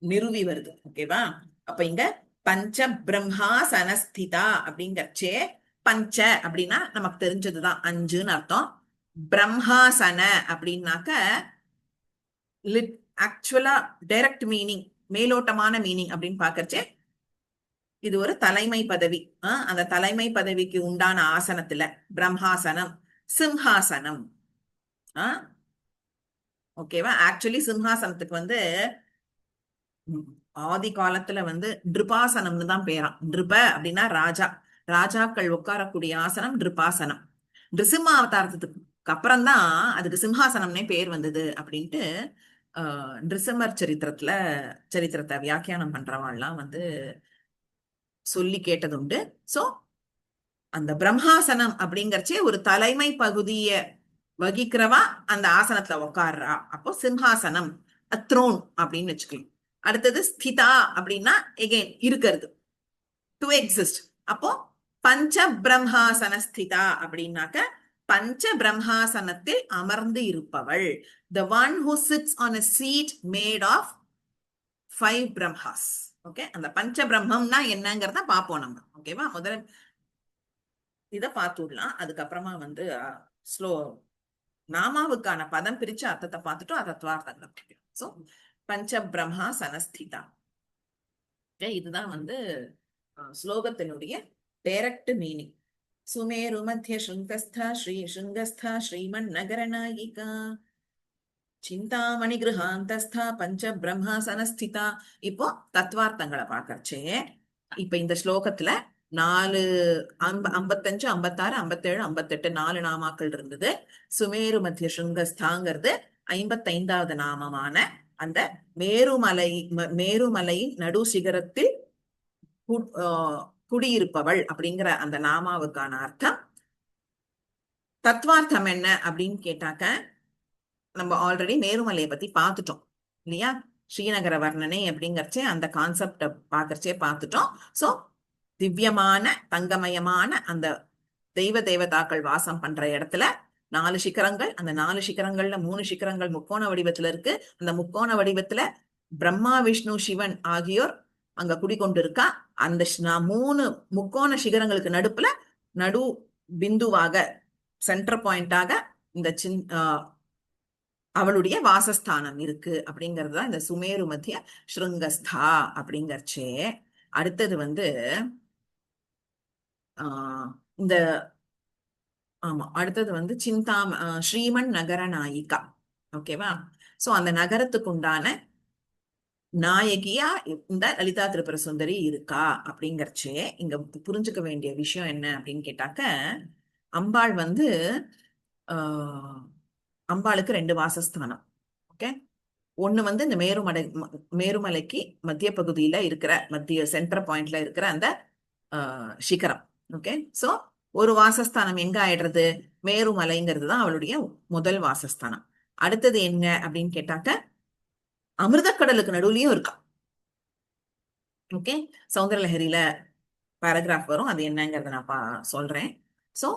நிறுவி வருது. ஓகேவா? அப்ப இங்க பஞ்ச பிரம்மா சனஸ்திதா அப்படிங்கறச்சே, பஞ்ச அப்படின்னா நமக்கு தெரிஞ்சதுதான் 5ன்னு அர்த்தம். பிரம்மாசன அப்படின்னாக்க ஆக்சுவலா டைரக்ட் மீனிங், மேலோட்டமான மீனிங் அப்படின்னு பாக்கறச்சே இது ஒரு தலைமை பதவி. அந்த தலைமை பதவிக்கு உண்டான ஆசனத்துல பிரம்மாசனம், சிம்ஹாசனம். ஓகேவா? ஆக்சுவலி சிம்ஹாசனத்துக்கு ஆதி காலத்துல நிருபாசனம்னு தான் பேராம். நிருப அப்படின்னா ராஜா, ராஜாக்கள் உட்காரக்கூடிய ஆசனம் நிருபாசனம். நிருசிம்ம அவதாரத்துக்கு அப்புறம்தான் அதுக்கு சிம்ஹாசனம்னே பேர் வந்தது அப்படின்ட்டு நிருசிம்மர் சரித்திரத்தை வியாக்கியானம் பண்றவாள்லாம் வந்து சொல்லி கேட்டதுண்டு. சோ அந்த பிரம்மாசனம் அப்படிங்கறச்சே ஒரு தலைமை பகுதிய வகிக்கிறவா அந்த ஆசனத்துல உட்கார்றா. அப்போ சிம்ஹாசனம், த்ரோன் அப்படின்னு வச்சுக்கலாம். அடுத்தது ஸ்திதா அப்படின்னா எகெயின் இருக்கிறது, டு எக்ஸிஸ்ட். அப்போ பஞ்ச பிரம்மாசன ஸ்திதா அப்படின்னாக்க பஞ்ச பிரம்மாசனத்தில் அமர்ந்து இருப்பவள், the one who sits on a seat made of 5 BrahMos. Okay, அந்த பஞ்ச பிரம்மம்னா என்னங்கிறத பார்ப்போம் நம்ம. ஓகேவா, முதல்ல இத பார்த்துடலாம். அதுக்கப்புறமா வந்து ஸ்லோ நாமாவுக்கான பதம் பிரிச்சு அர்த்தத்தை பார்த்துட்டோம், தத்துவார்த்தங்களை பிடிக்கும். சோ பஞ்ச பிரம்மா சனஸ்திதா, இதுதான் வந்து ஸ்லோகத்தினுடைய டைரக்ட் மீனிங். சுமேரு மத்திய ஸ்ருங்கஸ்தா ஸ்ரீமன் நகரநாயிகா சிந்தாமணி கிருஹாந்தஸ்தா பஞ்ச பிரம்மாசனஸ்திதா. இப்போ தத்துவார்த்தங்களை பார்க்கறச்சே, இப்ப இந்த ஸ்லோகத்துல 4 55 56 57 58 4 நாமாக்கள் இருந்தது. சுமேரு மத்திய ஸ்ருங்கஸ்தாங்கிறது 55வது நாமமான அந்த மேருமலையின் நடு சிகரத்தில் குடியிருப்பவள் அப்படிங்கிற அந்த நாமாவுக்கான அர்த்தம். தத்துவார்த்தம் என்ன அப்படின்னு கேட்டாக்க, நம்ம ஆல்ரெடி மேருமலையை பத்தி பார்த்துட்டோம் இல்லையா? ஸ்ரீநகர வர்ணனை அப்படிங்கறச்சே அந்த கான்செப்ட பார்த்துட்டோம். சோ திவ்யமான தங்கமயமான அந்த தெய்வ தேவதாக்கள் வாசம் பண்ற இடத்துல 4 சிகரங்கள், அந்த 4 சிகரங்கள்ல 3 சிகரங்கள் முக்கோண வடிவத்துல இருக்கு. அந்த முக்கோண வடிவத்துல பிரம்மா விஷ்ணு சிவன் ஆகியோர் அங்க குடிக்கொண்டிருக்கா. அந்த 3 முக்கோண சிகரங்களுக்கு நடு பிந்துவாக, சென்டர் பாயிண்டாக இந்த அவளுடைய வாசஸ்தானம் இருக்கு அப்படிங்கறதுதான் இந்த சுமேரு மத்திய ஸ்ருங்கஸ்தா அப்படிங்கறச்சே. அடுத்தது வந்து இந்த அடுத்தது வந்து ஸ்ரீமன் நகர நாயிகா. ஓகேவா? சோ அந்த நகரத்துக்கு உண்டான நாயகியா இந்த லலிதா திரிபுர சுந்தரி இருக்கா அப்படிங்கறச்சே, இங்க புரிஞ்சுக்க வேண்டிய விஷயம் என்ன அப்படின்னு கேட்டாக்க, அம்பாள் வந்து அம்பாளுக்கு 2 வாசஸ்தானம். ஓகே, ஒண்ணு வந்து இந்த மேருமலைக்கு மத்திய பகுதியில இருக்கிற மத்திய சென்டர் பாயிண்ட்ல இருக்கிற அந்த சிகரம். ஓகே, சோ ஒரு வாசஸ்தானம் எங்க ஆயிடுறது? மேருமலைங்கிறது தான் அவளுடைய முதல் வாசஸ்தானம். அடுத்தது என்ன அப்படின்னு கேட்டாக்க, அமிர்தக்கடலுக்கு நடுவுலயும் இருக்கா. ஓகே, சௌந்தரலஹரியில பேராகிராஃப் வரும், அது என்னங்கிறத நான் சொல்றேன். சோ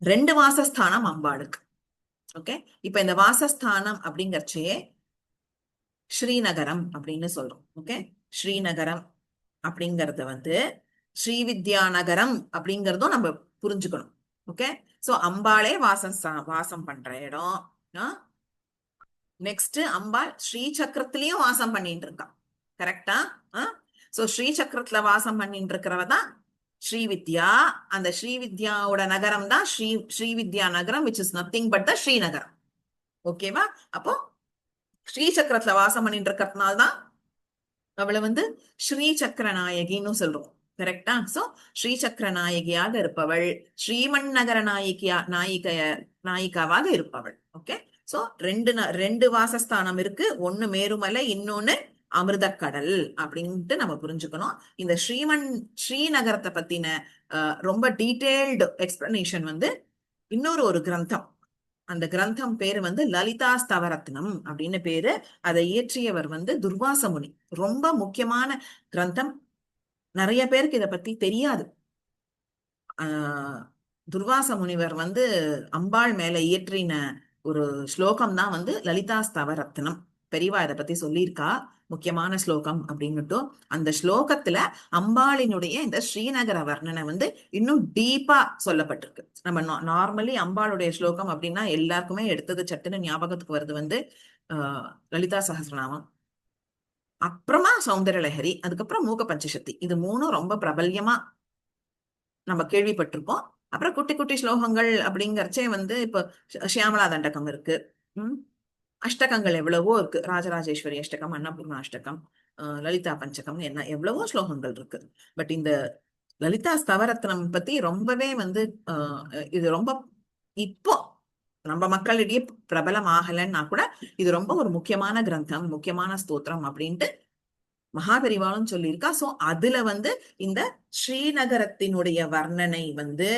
2 வாசஸ்தானம் அம்பாளுக்கு. ஓகே, இப்ப இந்த வாசஸ்தானம் அப்படிங்கறச்சே ஸ்ரீநகரம் அப்படின்னு சொல்றோம். ஓகே, ஸ்ரீநகரம் அப்படிங்கறத வந்து ஸ்ரீவித்யா நகரம் அப்படிங்கறதும் நம்ம புரிஞ்சுக்கணும். ஓகே, சோ அம்பாளே வாசம் பண்ற இடம். நெக்ஸ்ட் அம்பாள் ஸ்ரீ சக்கரத்திலயும் வாசம் பண்ணிட்டு இருக்கா. கரெக்டா? சோ ஸ்ரீ சக்கரத்துல வாசம் பண்ணிட்டு இருக்கிறவதான் ஸ்ரீவித்யா. அந்த ஸ்ரீவித்யாவோட நகரம் தான் ஸ்ரீவித்யா நகரம், which is nothing but the ஸ்ரீநகரம். ஓகேவா? அப்போ ஸ்ரீ சக்கரத்துல வாசம் பண்ணிட்டு இருக்கிறதுனால்தான் அவளை வந்து ஸ்ரீ சக்கர நாயகின்னு சொல்றோம். கரெக்டா? சோ ஸ்ரீ சக்கர நாயகியாக இருப்பவள், ஸ்ரீமன் நகர நாயிகாவாக இருப்பவள். ஓகே, சோ 2 வாசஸ்தானம் இருக்கு. ஒண்ணு மேருமலை, இன்னொன்னு அமிர்தக்கடல் அப்படின்ட்டு நம்ம புரிஞ்சுக்கணும். இந்த ஸ்ரீநகரத்தை பத்தின ரொம்ப டீடைல்டு எக்ஸ்பிளனேஷன் வந்து ஒரு கிரந்தம். அந்த கிரந்தம் பேரு வந்து லலிதா ஸ்தவரத்னம் அப்படின்னு பேரு. அதை இயற்றியவர் வந்து துர்வாச முனி. ரொம்ப முக்கியமான கிரந்தம். நிறைய பேருக்கு இத பத்தி தெரியாது. துர்வாச முனிவர் வந்து அம்பாள் மேல இயற்றின ஒரு ஸ்லோகம் தான் வந்து லலிதா ஸ்தவரத்னம். பெரியவா இதை பத்தி சொல்லியிருக்கா, முக்கியமான ஸ்லோகம் அப்படின்னுட்டு. அந்த ஸ்லோகத்துல அம்பாளினுடைய இந்த ஸ்ரீநகர வர்ணனை வந்து இன்னும் டீப்பா சொல்லப்பட்டிருக்கு. நம்ம நார்மலி அம்பாளுடைய ஸ்லோகம் அப்படின்னா எல்லாருக்குமே எடுத்தது சட்டுன்னு ஞாபகத்துக்கு வருது வந்து லலிதா சஹஸ்ரநாமம், அப்புறமா சௌந்தரலஹரி, அதுக்கப்புறம் மூக பஞ்சசக்தி. இது 3 ரொம்ப பிரபல்யமா நம்ம கேள்விப்பட்டிருப்போம். அப்புறம் குட்டி குட்டி ஸ்லோகங்கள் அப்படிங்கறச்சே வந்து இப்ப சியாமலா தண்டகம் இருக்கு, அஷ்டகங்கள் எவ்வளவோ இருக்கு. ராஜராஜேஸ்வரி அஷ்டகம், அன்னபூர்ணா அஷ்டகம், லலிதா பஞ்சகம், என்ன எவ்வளவோ ஸ்லோகங்கள் இருக்கு. பட் இந்த லலிதா ஸ்தவரத்னம் பத்தி ரொம்பவே வந்து இது ரொம்ப இப்போ நம்ம மக்களிடையே பிரபலம் ஆகலைன்னா கூட இது ரொம்ப ஒரு முக்கியமான கிரந்தம், முக்கியமான ஸ்தோத்திரம் அப்படின்ட்டு மகாபெரிவாலும் சொல்லியிருக்கா. சோ அதுல வந்து இந்த ஸ்ரீநகரத்தினுடைய வர்ணனை வந்து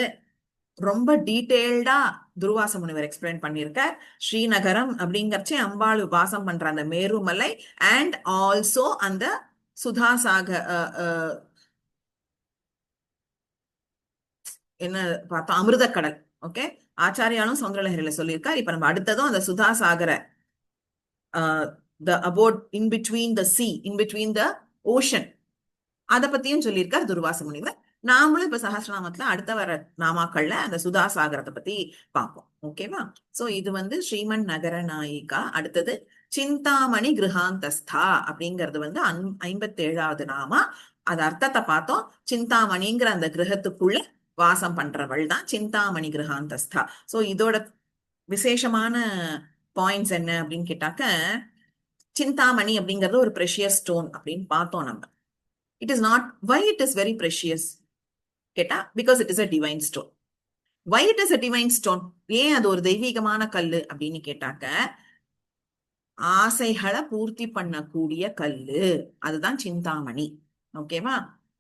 ரொம்ப டீட்டெயில்டா துர்வாச முனிவர் எக்ஸ்பிளைன் பண்ணியிருக்கார். ஸ்ரீநகரம் அப்படிங்கறச்சே அம்பாள் வாசம் பண்ற அந்த மேருமலை அண்ட் ஆல்சோ அந்த சுதாசாக என்ன பார்த்தோம், அமிர்தக்கடல். ஓகே, ஆச்சாரியாலும் சௌந்தரலஹரியில சொல்லியிருக்கார். இப்ப நம்ம அடுத்ததும் அந்த சுதாசாகர the abode in between the sea, in between the ocean, அத பத்தியும் சொல்லியிருக்கார் துர்வாச முனிவர். நாமளும் இப்ப சஹஸ்ரநாமத்துல அடுத்த வர நாமாக்கள்ல அந்த சுதாசாகரத்தை பத்தி பார்ப்போம். ஓகேவா? சோ இது வந்து ஸ்ரீமன் நகர நாயிகா. அடுத்தது சிந்தாமணி கிருஹாந்தஸ்தா அப்படிங்கிறது வந்து 57வது நாமா. அது அர்த்தத்தை பார்த்தோம். சிந்தாமணிங்கிற அந்த கிரகத்துக்குள்ள வாசம் பண்றவள் தான் சிந்தாமணி கிரகாந்தஸ்தா. சோ இதோட விசேஷமான பாயிண்ட்ஸ் என்ன அப்படின்னு கேட்டாக்க, சிந்தாமணி அப்படிங்கிறது ஒரு ப்ரெஷியஸ் ஸ்டோன் அப்படின்னு பார்த்தோம் நம்ம. It is not why it is very precious கேட்டா, because it is a divine stone. Why it is a divine stone, ஏன் அது ஒரு தெய்வீகமான கல்லு அப்படின்னு கேட்டாக்க, ஆசைகளை பூர்த்தி பண்ணக்கூடிய கல்லு, அதுதான் சிந்தாமணி. ஓகேவா?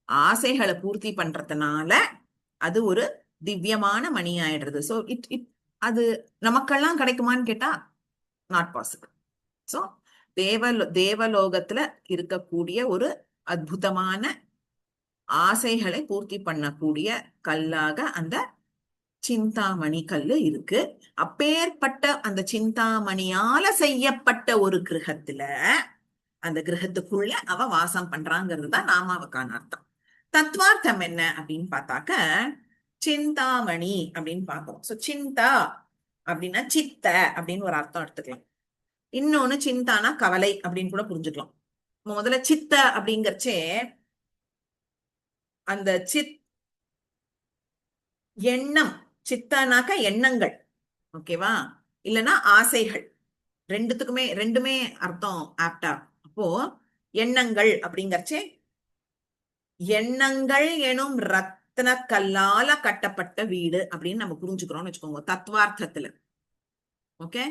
ஆசைகளை பூர்த்தி பண்றதுனால அது ஒரு திவ்யமான மணி ஆயிடுறது. சோ இட் இட் அது நமக்கெல்லாம் கிடைக்குமான்னு கேட்டா நாட் பாசிபிள். சோ தேவலோகத்துல இருக்கக்கூடிய ஒரு அற்புதமான ஆசைகளை பூர்த்தி பண்ணக்கூடிய கல்லாக அந்த சிந்தாமணி கல்லு இருக்கு. அப்பேற்பட்ட அந்த சிந்தாமணியால செய்யப்பட்ட ஒரு கிரகத்துல, அந்த கிரகத்துக்குள்ள அவ வாசம் பண்றாங்கிறது தான் நாமாவுக்கான அர்த்தம். தத்வார்த்தம் என்ன அப்படின்னு பார்த்தாக்க, சிந்தாமணி அப்படின்னு பார்க்கிறோம். சோ சிந்தா அப்படின்னா சித்த அப்படின்னு ஒரு அர்த்தம் எடுத்துக்கலாம். இன்னொன்னு சிந்தானா கவலை அப்படின்னு கூட புரிஞ்சுக்கலாம். முதல்ல சித்த அப்படிங்கறச்சே அந்த எண்ணம், சித்தனாக்க எண்ணங்கள். ஓகேவா? இல்லைன்னா ஆசைகள். ரெண்டுமே அர்த்தம் ஆப்டா. அப்போ எண்ணங்கள் அப்படிங்கறச்சே, எண்ணங்கள் எனும் ரத்ன கல்லால கட்டப்பட்ட வீடு அப்படின்னு நம்ம புரிஞ்சுக்கிறோம்னு வச்சுக்கோங்க தத்துவார்த்தத்துல. Okay,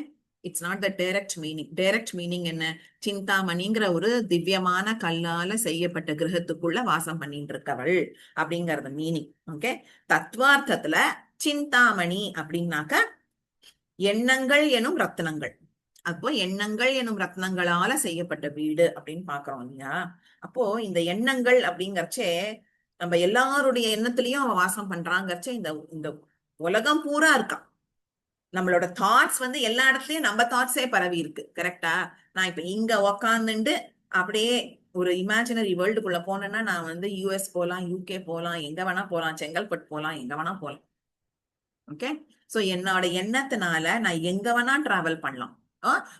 it's not the direct meaning. Direct meaning என்ன? சிந்தாமணிங்கிற ஒரு திவ்யமான கல்லால செய்யப்பட்ட கிரகத்துக்குள்ள வாசம் பண்ணிட்டு இருக்கவள் அப்படிங்கறது மீனிங். ஓகே, தத்துவார்த்தத்துல சிந்தாமணி அப்படின்னாக்க எண்ணங்கள் எனும் ரத்னங்கள். அப்போ எண்ணங்கள் எனும் ரத்னங்களால செய்யப்பட்ட வீடு அப்படின்னு பாக்குறோம் இல்லையா? அப்போ இந்த எண்ணங்கள் அப்படிங்கறச்சே நம்ம எல்லாருடைய எண்ணத்திலயும் அவன் வாசம் பண்றாங்கறச்சே இந்த இந்த உலகம் பூரா இருக்கா. நம்மளோட தாட்ஸ் வந்து எல்லா இடத்துலயும் நம்ம தாட்ஸே பரவி இருக்கு. கரெக்டா? நான் இப்ப இங்க உக்காந்துட்டு அப்படியே ஒரு இமேஜினரி வேர்ல்டுக்குள்ள போனேன்னா, நான் வந்து யூஎஸ் போலாம், யூகே போலாம், எங்க வேணா போலாம், செங்கல்பட்டு போலாம், எங்க வேணா போலாம். ஓகே, சோ என்னோட எண்ணத்தினால நான் எங்க வேணா டிராவல் பண்ணலாம்.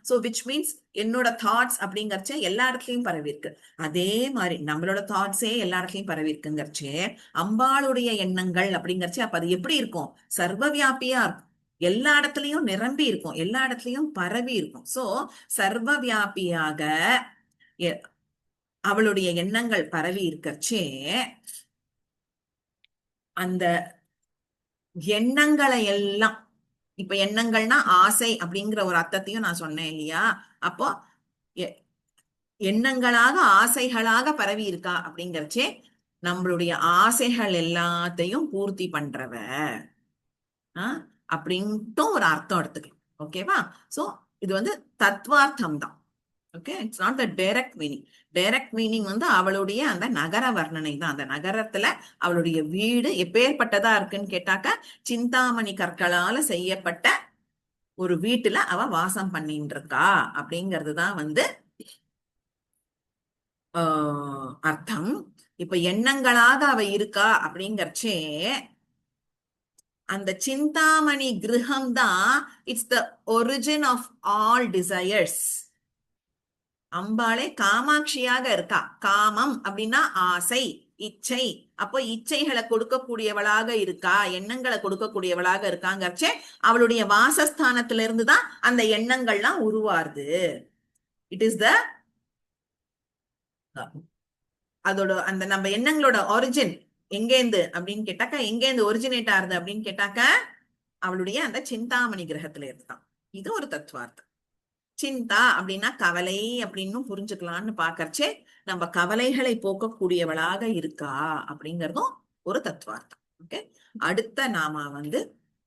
சோ விச் மீன்ஸ் என்னோட தாட்ஸ் அப்படிங்கறச்சே எல்லா இடத்துலயும் பரவி இருக்கு. அதே மாதிரி நம்மளோட தாட்ஸே எல்லா இடத்துலயும் பரவி இருக்குங்கிறச்சே, அம்பாளுடைய எண்ணங்கள் அப்படிங்கறச்சே அப்ப அது எப்படி இருக்கும்? சர்வ வியாபியா இருக்கும். எல்லா இடத்துலயும் நிரம்பி இருக்கும், எல்லா இடத்துலயும் பரவி இருக்கும். சோ சர்வ வியாபியாக அவளுடைய எண்ணங்கள் பரவி இருக்கச்சே, அந்த எண்ணங்களை எல்லாம், இப்ப எண்ணங்கள்னா ஆசை அப்படிங்கிற ஒரு அர்த்தத்தையும் நான் சொன்னேன் இல்லையா? அப்போ எண்ணங்களாக ஆசைகளாக பரவி இருக்கா அப்படிங்கறச்சே, நம்மளுடைய ஆசைகள் எல்லாத்தையும் பூர்த்தி பண்றவ அப்படின்ட்டு ஒரு அர்த்தம் எடுத்துக்கலாம். ஓகேவா? சோ இது வந்து தத்வார்த்தம் தான். Okay, it's not the direct meaning. Direct meaning வந்து அவளுடைய அந்த நகர வர்ணனை தான். அந்த நகரத்துல அவளுடைய வீடு எப்பேற்பட்டதா இருக்குன்னு கேட்டாக்க, சிந்தாமணி கற்களால செய்யப்பட்ட ஒரு வீட்டுல அவ வாசம் பண்ணிட்டு இருக்கா அப்படிங்கிறது தான் வந்து அர்த்தம். இப்ப எண்ணங்களாக அவ இருக்கா அப்படிங்கறச்சே, அந்த சிந்தாமணி கிரகம் தான் it's the origin of all desires. அம்பாளே காமாட்சியாக இருக்கா. காமம் அப்படின்னா ஆசை, இச்சை. அப்போ இச்சைகளை கொடுக்கக்கூடியவளாக இருக்கா, எண்ணங்களை கொடுக்கக்கூடியவளாக இருக்காங்கச்சே, அவளுடைய வாசஸ்தானத்துல இருந்துதான் அந்த எண்ணங்கள்லாம் உருவாருது. இட் இஸ் த அதோட அந்த நம்ம எண்ணங்களோட ஒரிஜின் எங்கேந்து அப்படின்னு கேட்டாக்கா, எங்கேந்து ஒரிஜினேட் ஆகுது அப்படின்னு கேட்டாக்க, அவளுடைய அந்த சிந்தாமணி கிரகத்துல இருந்தான். இது ஒரு தத்துவார்த்தம். சிந்தா அப்படின்னா கவலை அப்படின்னு புரிஞ்சுக்கலாம்னு பாக்கறச்சே நம்ம கவலைகளை போக்கக்கூடியவளாக இருக்கா அப்படிங்கறதும் ஒரு தத்துவார்த்தம். ஓகே, அடுத்த நாமா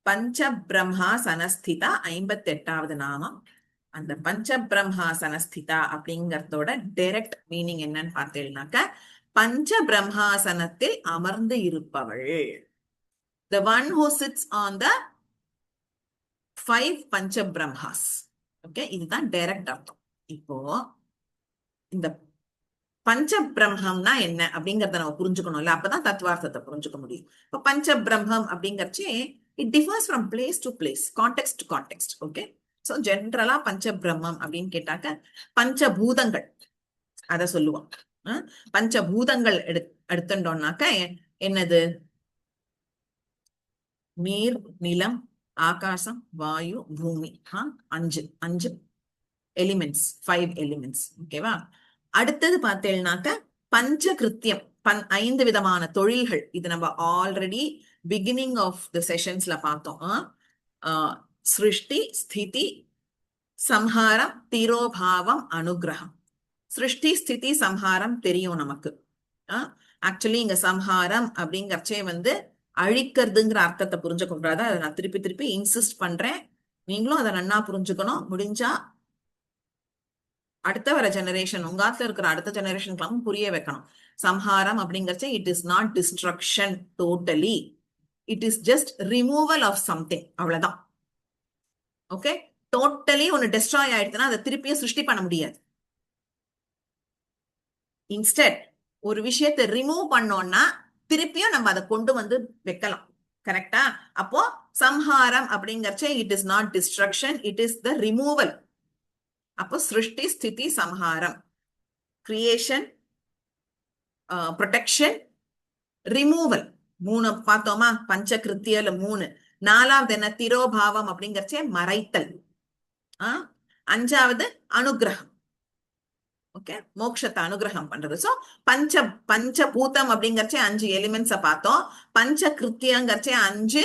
பஞ்ச பிரம்மா சனஸ்திதா, 58வது நாமம். அந்த பஞ்ச பிரம்மா சனஸ்திதா அப்படிங்கறதோட டைரக்ட் மீனிங் என்னன்னு பார்த்தீங்கன்னாக்க, பஞ்ச பிரம்மாசனத்தில் அமர்ந்து இருப்பவள், the one who sits on the 5 பஞ்ச பிரம்மாஸ். ஓகே, இதுதான் டைரக்ட் அர்த்தம். இப்போ இந்த பஞ்ச பிரம்மம்னா என்ன அப்படிங்கறத நம்ம புரிஞ்சுக்கணும்ல, அப்பதான் தத்துவார்த்தத்தை புரிஞ்சுக்க முடியும். இப்ப பஞ்ச பிரம்மம் அப்படிங்கறச்சே it differs from place to place, context to context. Okay, so ஜென்ரலா பஞ்ச பிரம்மம் அப்படின்னு கேட்டாக்க பஞ்சபூதங்கள் அத சொல்லுவோம். பஞ்சபூதங்கள் எடுத்துட்டோம்னாக்க என்னது? நீர், நிலம், ஆகாசம், வாயு, பூமி. 5 எலிமெண்ட்ஸ், 5 எலிமெண்ட்ஸ். ஓகேவா? அடுத்தது பார்த்தேன்னாக்க பஞ்சகிருத்தியம், 5 விதமான தொழில்கள். இது நம்ம ஆல்ரெடி பிகினிங் ஆஃப் த செஷன்ஸ்ல பார்த்தோம். சிருஷ்டி, ஸ்திதி, சம்ஹாரம், திரோபாவம், அனுகிரகம். சிருஷ்டி, ஸ்திதி, சம்ஹாரம் தெரியும் நமக்கு. ஆக்சுவலி இங்க சம்ஹாரம் அப்படிங்கறச்சே அழிக்கிறதுங்கிற அர்த்தத்தை புரிஞ்சுக்க கூடாது. அதை நான் திருப்பி திருப்பி இன்சிஸ்ட் பண்றேன். நீங்களும் அதை நன்னா புரிஞ்சுக்கணும். முடிஞ்சா அடுத்த வர ஜெனரேஷன், உங்காத்துல இருக்கிற அடுத்த ஜெனரேஷனுக்கு புரிய வைக்கணும். சம்ஹாரம் அப்படிங்கறச்சே it is not destruction totally, it is just removal of something, அவ்வளவுதான். ஓகே, டோட்டலி ஒன்னு டெஸ்ட்ராய் ஆயிடுச்சுன்னா அதை திருப்பியும் சிருஷ்டி பண்ண முடியாது. இன்ஸ்டெட் ஒரு விஷயத்தை ரிமூவ் பண்ணோம்னா திருப்பியும் நம்ம அதை கொண்டு வைக்கலாம். கரெக்டா? அப்போ சம்ஹாரம் அப்படிங்கறச்சே it is not destruction, it is the removal. அப்போ சிருஷ்டி, ஸ்திதி, சம்ஹாரம், கிரியேஷன், ப்ரொடெக்ஷன், ரிமூவல், 3 பார்த்தோமா? பஞ்சகிருத்தியல 3. 4வது என்ன? திரோபாவம் அப்படிங்கறச்சே மறைத்தல். 5வது அனுகிரகம். ஓகே, மோட்சத்தை அனுகிரகம் பண்றது. சோ பஞ்சபூதம் அப்படிங்கறச்சே 5 எலிமெண்ட்ஸ பார்த்தோம். பஞ்சகிருத்தியங்கறச்சே 5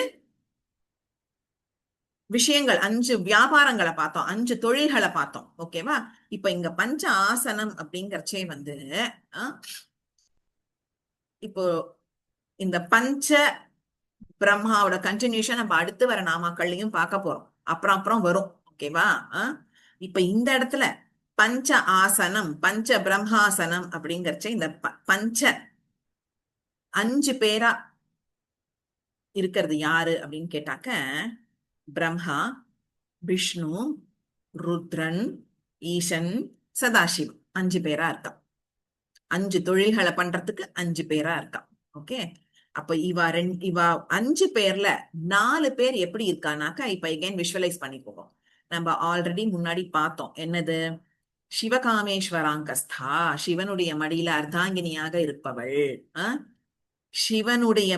விஷயங்கள், 5 வியாபாரங்களை பார்த்தோம், 5 தொழில்களை பார்த்தோம். ஓகேவா? இப்ப இங்க பஞ்ச ஆசனம் அப்படிங்கறச்சே இப்போ இந்த பஞ்ச பிரம்மாவோட கண்டினியூஷன் நம்ம அடுத்து வர நாமாக்கள்லையும் பார்க்க போறோம். அப்புறம் வரும். ஓகேவா? இப்ப இந்த இடத்துல பஞ்ச ஆசனம், பஞ்ச பிரம்மாசனம் அப்படிங்கறச்ச இந்த பஞ்ச 5 பேரா இருக்கிறது யாரு அப்படின்னு கேட்டாக்க, பிரம்மா, விஷ்ணு, ருத்ரன், ஈசன், சதாசிவம். 5 பேரா இருக்கா. 5 தொழில்களை பண்றதுக்கு 5 பேரா இருக்கா. ஓகே, அப்ப இவா 5 பேர்ல 4 பேர் எப்படி இருக்கானாக்கா, இப்ப எகைன் விஷுவலைஸ் பண்ணிக்குவோம். நம்ம ஆல்ரெடி முன்னாடி பார்த்தோம். என்னது? சிவகாமேஸ்வராங்கஸ்தா, சிவனுடைய மடியில அர்த்தாங்கினியாக இருப்பவள். சிவனுடைய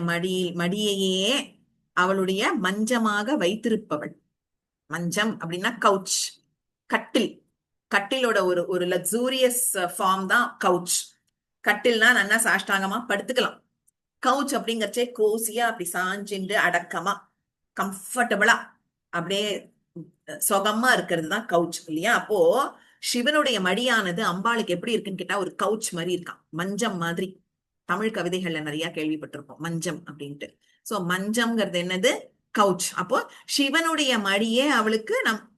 மடியையே அவளுடைய மஞ்சமாக வைத்திருப்பவள். மஞ்சம் அப்படின்னா கவுச், கட்டில். கட்டிலோட ஒரு லக்ஸூரியஸ் ஃபார்ம் தான் கவுச். கட்டில்னா நல்லா சாஷ்டாங்கமா படுத்துக்கலாம். கவுச் அப்படிங்கறச்சே கோசியா அப்படி சாஞ்சிண்டு அடக்கமா கம்ஃபர்டபுளா அப்படியே சுகமா இருக்கிறது தான் கவுச், இல்லையா? அப்போ சிவனுடைய மடியானது அம்பாளுக்கு எப்படி இருக்குன்னு கேட்டா ஒரு கவுச் மாதிரி இருக்கான், மஞ்சம் மாதிரி. தமிழ் கவிதைகள்ல நிறைய கேள்விப்பட்டிருப்போம் மஞ்சம் அப்படின்ட்டு. சோ மஞ்சம்ங்கிறது என்னது? கவுச். அப்போ சிவனுடைய மடியே அவளுக்கு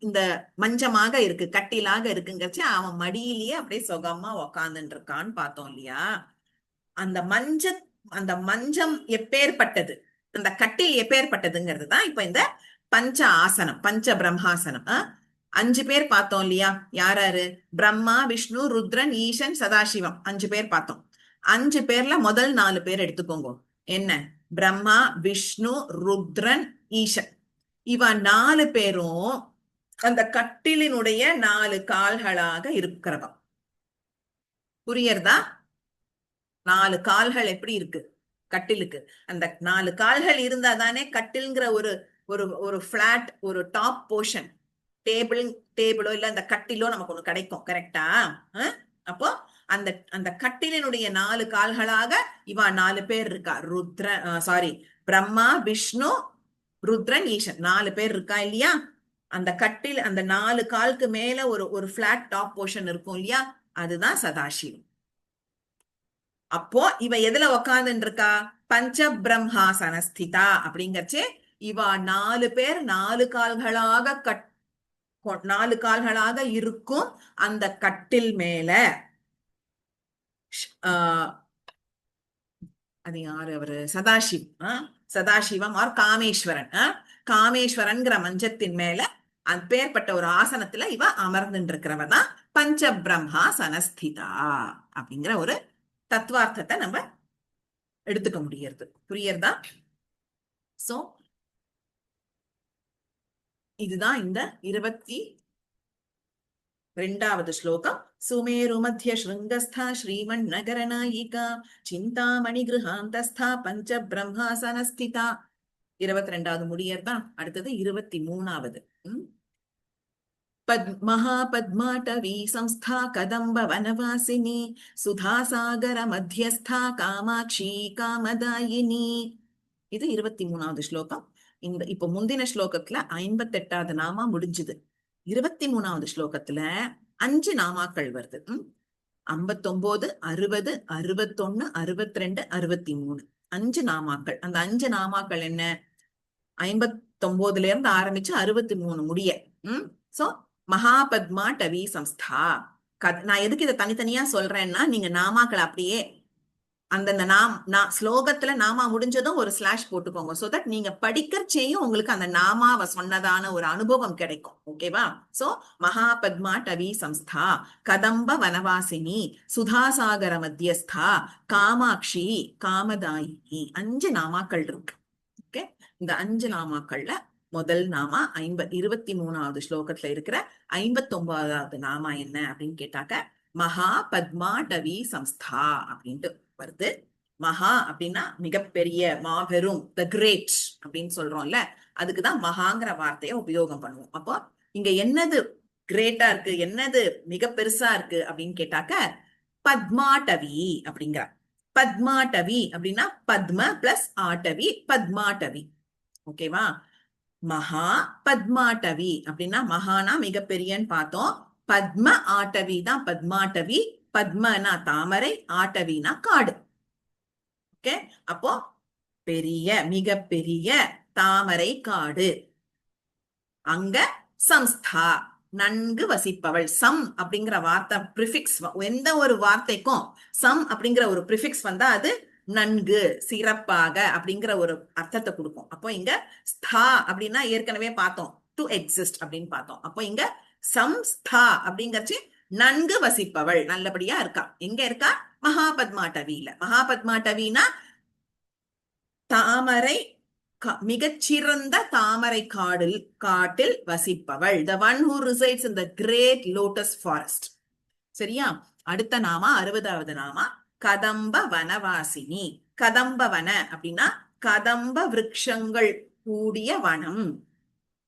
இந்த மஞ்சமாக இருக்கு, கட்டிலாக இருக்குங்கச்சு. அவன் மடியிலேயே அப்படியே சுகமா உக்காந்துட்டு இருக்கான்னு பார்த்தோம், இல்லையா? அந்த மஞ்சம் எப்பேற்பட்டது, அந்த கட்டில் எப்பேற்பட்டதுங்கிறது தான் இப்ப இந்த பஞ்ச ஆசனம், பஞ்ச பிரம்மாசனம். 5 பேர் பார்த்தோம், இல்லையா? யாராரு? பிரம்மா, விஷ்ணு, ருத்ரன், ஈசன், சதாசிவம். 5 பேர் பார்த்தோம். 5 பேர்ல முதல் 4 பேர் எடுத்துக்கோங்க. என்ன? பிரம்மா, விஷ்ணு, ருத்ரன், ஈசன். இவ 4 பேரும் அந்த கட்டிலினுடைய 4 கால்களாக இருக்கிறவா. புரியறதா? 4 கால்கள் எப்படி இருக்கு கட்டிலுக்கு? அந்த 4 கால்கள் இருந்தா தானே கட்டில்ங்கிற ஒரு ஒரு ஒரு பிளாட், ஒரு டாப் போர்ஷன், டேபிளோ இல்ல அந்த கட்டிலோ நமக்கு ஒண்ணு கிடைக்கும். கரெக்டா? அப்போ அந்த கட்டிலினுடைய 4 கால்களாக இவா 4 பேர் இருக்கா. பிரம்மா, விஷ்ணு, ருத்ரன் ஈசன் 4 பேர் இருக்கா இல்லையா? அந்த கட்டில் அந்த 4 காலுக்கு மேல ஒரு பிளாட் டாப் போர்ஷன் இருக்கும் இல்லையா? அதுதான் சதாசிவம். அப்போ இவ எதுல உக்காந்துட்டு இருக்கா? பஞ்ச பிரம்மாசனஸ்திதா அப்படிங்கறச்சு இவ 4 பேர் 4 கால்களாக 4 கால்களாக இருக்கும் அந்த கட்டில் மேல அது யாரு அவரு? சதாசிவம் ஆர் காமேஸ்வரன். காமேஸ்வரன்கிற மஞ்சத்தின் மேல அப்பேற்பட்ட ஒரு ஆசனத்துல இவ அமர்ந்துட்டு இருக்கிறவ தான் பஞ்ச பிரம்மாசனஸ்திதா அப்படிங்கிற ஒரு தத்துவார்த்தத்தை நம்ம எடுத்துக்க முடியறது. புரியறதா? சோ இதுதான் இந்த 22வது ஸ்லோகம். சுமேரு மத்திய ஸ்ருங்கஸ்தா ஸ்ரீமன் நகர நாயிகா சிந்தாமணி கிருஹாந்தஸ்தா பஞ்ச பிரம்மாசனஸ்திதா. 22வது முடியறதா? அடுத்தது 23வது. மகாபத்மாட்டவி சம்ஸ்தா கதம்ப வனவாசினி சுதாசாகர மத்தியஸ்தா காமாட்சி காமதாயினி. இது 23வது ஸ்லோகம். இப்ப முந்தின ஸ்லோகத்துல 58வது நாமா முடிஞ்சுது. 23வது ஸ்லோகத்துல 5 நாமாக்கள் வருது. 59, 60, 61, 62, 63 5 நாமாக்கள். அந்த 5 நாமாக்கள் என்ன? 59ல இருந்து ஆரம்பிச்சு 63 முடிய. சோ மகாபத்மா டவி சம்ஸ்தா. நான் எதுக்கு இதை தனித்தனியா சொல்றேன்னா, நீங்க நாமாக்கள் அப்படியே அந்தந்த ஸ்லோகத்துல நாமா முடிஞ்சதும் ஒரு ஸ்லாஷ் போட்டுக்கோங்க. சோ தட் நீங்க படிக்கிறச்சேயும் உங்களுக்கு அந்த நாமாவை சொன்னதான ஒரு அனுபவம் கிடைக்கும். ஓகேவா? சோ மகாபத்மா டவி சம்ஸ்தா கதம்ப வனவாசினி சுதாசாகர மத்தியஸ்தா காமாட்சி காமதாயினி 5 நாமாக்கள் இருக்கு. ஓகே, இந்த 5 நாமாக்கள்ல முதல் நாமா 23வது ஸ்லோகத்துல இருக்கிற 59வது நாமா என்ன அப்படின்னு கேட்டாக்க மகா பத்மா டவி சம்ஸ்தா அப்படின்ட்டு வருது. மகா அப்படின்னா மிகப்பெரிய, மாபெரும், த கிரேட் அப்படின்னு சொல்றோம்ல, அதுக்குதான் மகாங்கிற வார்த்தையை உபயோகம் பண்ணுவோம். அப்போ இங்க என்னது கிரேட்டா இருக்கு, என்னது மிக பெருசா இருக்கு அப்படின்னு கேட்டாக்க பத்மாட்டவி அப்படிங்கிற. பத்மாட்டவி அப்படின்னா பத்ம பிளஸ் ஆட்டவி, பத்மாட்டவி. ஓகேவா? மகா பத்மாட்டவி அப்படின்னா மகானா மிகப்பெரியன்னு பார்த்தோம். பத்ம ஆட்டவி தான் பத்மாட்டவி. பத்மனா தாமரை, ஆட்டவினா காடு. ஓகே, அப்போ பெரிய, மிக பெரிய தாமரை காடு. அங்க சம்ஸ்தா நன்கு வசிப்பவள். சம் அப்படிங்கிற வார்த்தை பிரிஃபிக்ஸ், எந்த ஒரு வார்த்தைக்கும் சம் அப்படிங்கிற ஒரு பிரிஃபிக்ஸ் வந்தா அது நன்கு, சிறப்பாக அப்படிங்கிற ஒரு அர்த்தத்தை கொடுக்கும். அப்போ இங்க ஸ்தா அப்படின்னா ஏற்கனவே பார்த்தோம், டு எக்ஸிஸ்ட் அப்படின்னு பார்த்தோம். அப்போ இங்க சம்ஸ்தா அப்படிங்கறச்சு நன்கு வசிப்பவள், நல்லபடியா இருக்கா. எங்க இருக்கா? மகாபத்மாட்டவியில. மகாபத்மாட்டவினா தாமரை, மிகச்சிறந்த தாமரை காட்டில் வசிப்பவள். the one who resides in the great lotus forest. சரியா? அடுத்த நாமா 60வது நாமா கதம்ப வனவாசினி. கதம்ப வன அப்படின்னா கதம்ப விருட்சங்கள் கூடிய வனம்.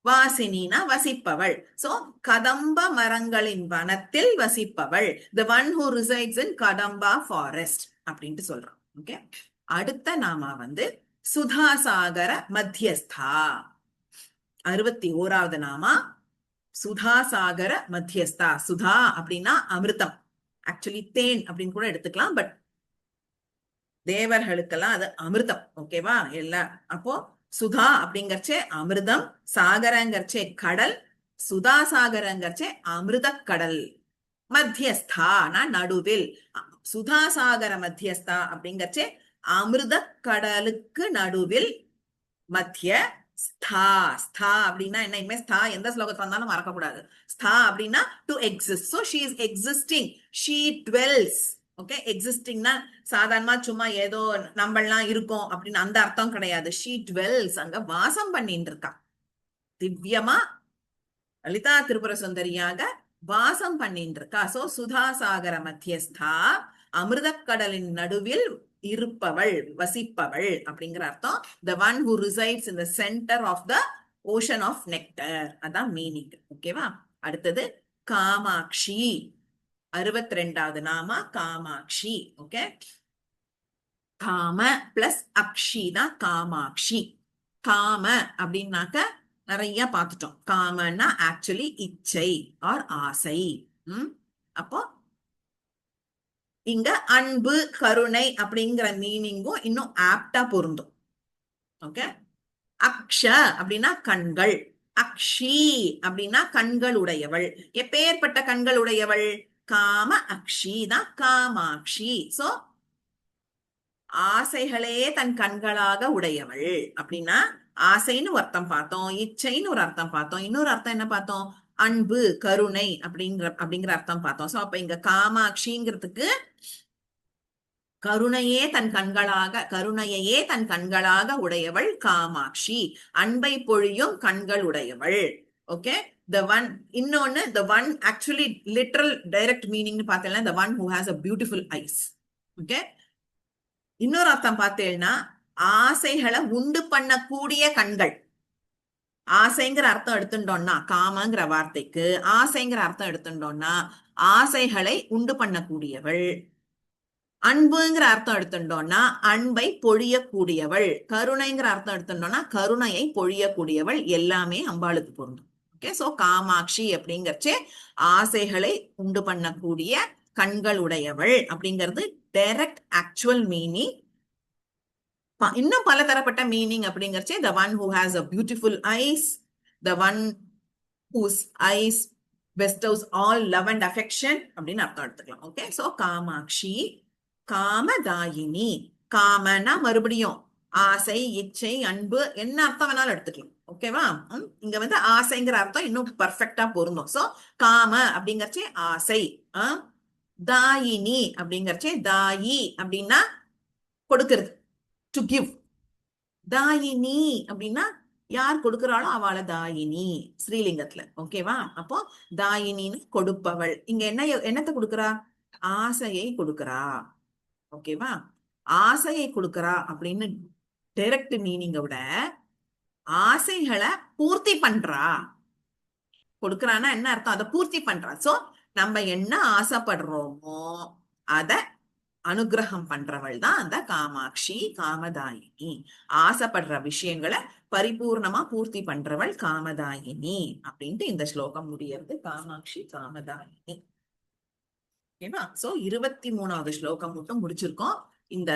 வாசினினா வசிப்பவள். சோ கதம்ப மரங்களின் வனத்தில் வசிப்பவள், the one who resides in Kadamba forest அப்படின்ட்டு சொல்றோம். ஓகே, அடுத்த நாமா சுதாசாகர மத்தியஸ்தா. 61வது நாமா சுதாசாகர மத்தியஸ்தா. சுதா அப்படின்னா அமிர்தம், ஆக்சுவலி தேன் அப்படின்னு கூட எடுத்துக்கலாம், பட் தேவர்களுக்கெல்லாம் அது அமிர்தம். ஓகேவா? எல்லாம் அப்போ சுதா அப்படிங்கறச்சே அமிர்தம், சாகரங்கர்ச்சே கடல், சுதா சாகரங்கர்ச்சே அமிர்த கடல். மத்தியஸ்தானா நடுவில். சுதா சாகர மத்தியஸ்தா அப்படிங்கறச்சே அமிர்த கடலுக்கு நடுவில். மத்திய ஸ்தா. ஸ்தா அப்படின்னா என்ன? இனிமே ஸ்தா எந்த ஸ்லோகத்துல வந்தாலும் மறக்க கூடாது. ஸ்தா அப்படின்னா to exist. So she is existing, she dwells. Okay, எக்ஸிஸ்டிங்னா சாதாரணமா சும்மா ஏதோ நம்மளாம் இருக்கோம் அப்படின்னு அந்த அர்த்தம் கிடையாது. ஷீ டுவெல்ஸ், அங்க வாசம் பண்ணிட்டு இருக்கா. திவ்யமா லலிதா திரிபுர சுந்தரியாக வாசம் பண்ணிட்டு இருக்கா. சோ சுதாசாகர மத்தியஸ்தா, அமிர்த கடலின் நடுவில் இருப்பவள், வசிப்பவள் அப்படிங்கிற அர்த்தம். the one who resides in the center of the ocean of nectar, அதான் மீனிங். ஓகேவா? அடுத்தது காமாட்சி. 62வது நாமா காமாட்சி. ஓகே, காம பிளஸ் அக்ஷி தான் காமாட்சி. காம அப்படின்னாக்க நிறைய பார்த்துட்டோம். காமன்னா ஆக்சுவலி இச்சை ஆர் ஆசை. அப்போ இங்க அன்பு கருணை அப்படிங்கிற மீனிங்கும் இன்னும் ஆப்டா பொருந்தும். ஓகே. அக்ஷ அப்படின்னா கண்கள், அக்ஷி அப்படின்னா கண்கள் உடையவள். எப்பேற்பட்ட கண்கள் உடையவள்? காம அக்ஷி தான் காமாட்சி. சோ ஆசைகளே தன் கண்களாக உடையவள் அப்படின்னா ஆசைன்னு ஒரு அர்த்தம் பார்த்தோம், இச்சைன்னு ஒரு அர்த்தம் பார்த்தோம், இன்னொரு அர்த்தம் என்ன பார்த்தோம்? அன்பு கருணை அப்படிங்கிற அர்த்தம் பார்த்தோம். சோ அப்ப இங்க காமாட்சிங்கிறதுக்கு கருணையையே தன் கண்களாக உடையவள் காமாட்சி, அன்பை பொழியும் கண்கள் உடையவள். ஓகே. the one இன்னொன்னு the one actually literal direct meaning பார்த்தேன்னா the one who has a beautiful eyes. Okay. இன்னொரு அர்த்தம் பார்த்தேன்னா ஆசைகளை உண்டு பண்ணக்கூடிய கண்கள். ஆசைங்கிற அர்த்தம் எடுத்துட்டோம்னா காமங்கிற வார்த்தைக்கு ஆசைங்கிற அர்த்தம் எடுத்துட்டோம்னா ஆசைகளை உண்டு பண்ணக்கூடியவள். அன்புங்கிற அர்த்தம் எடுத்துட்டோம்னா அன்பை பொழியக்கூடியவள். கருணைங்கிற அர்த்தம் எடுத்துட்டோம்னா கருணையை பொழியக்கூடியவள். எல்லாமே அம்பாளுக்கு பொருந்தும். ஓகே. சோ காமாட்சி அப்படிங்கறச்சே ஆசைகளை உண்டு பண்ணக்கூடிய கண்கள் உடையவள் அப்படிங்கிறது டைரக்ட் ஆக்சுவல் மீனிங். இன்னும் பல தரப்பட்ட meaning அப்படிங்கறச்சே the one who has a beautiful eyes, the one whose eyes bestows all love and affection அப்படின்னு அர்த்தம் எடுத்துக்கலாம். ஓகே. சோ காமாட்சி காமதாயினி. காமனா மறுபடியும் ஆசை இச்சை அன்பு என்ன அர்த்தம் வேணாலும் எடுத்துக்கலாம். ஓகேவா? இங்க வந்து ஆசைங்கிற அர்த்தம் இன்னும் பர்ஃபெக்டா பொருந்தும். சோ காம அப்படிங்கறச்சே ஆசை. தாயினி அப்படிங்கறச்சே தாயி அப்படின்னா கொடுக்கிறது, டு கிவ். தாயினி அப்படின்னா யார் கொடுக்கிறாளோ அவளை தாயினி ஸ்ரீலிங்கத்துல. ஓகேவா? அப்போ தாயினின்னு கொடுப்பவள். இங்க என்னத்தை கொடுக்கறா? ஆசையை கொடுக்கறா. ஓகேவா? ஆசையை கொடுக்கறா அப்படின்னு டைரக்ட் மீனிங்கை விட ஆசைகளை பூர்த்தி பண்றா. கொடுக்கறான்னா என்ன அர்த்தம்? அதை பூர்த்தி பண்றா. சோ நம்ம என்ன ஆசைப்படுறோமோ அத அனுகிரகம் பண்றவள் தான் அந்த காமாட்சி காமதாயினி. ஆசைப்படுற விஷயங்களை பரிபூர்ணமா பூர்த்தி பண்றவள் காமதாயினி அப்படின்ட்டு இந்த ஸ்லோகம் முடியறது. காமாட்சி காமதாயினி. ஓகேவா? சோ 23வது ஸ்லோகம் மட்டும் முடிச்சிருக்கோம். இந்த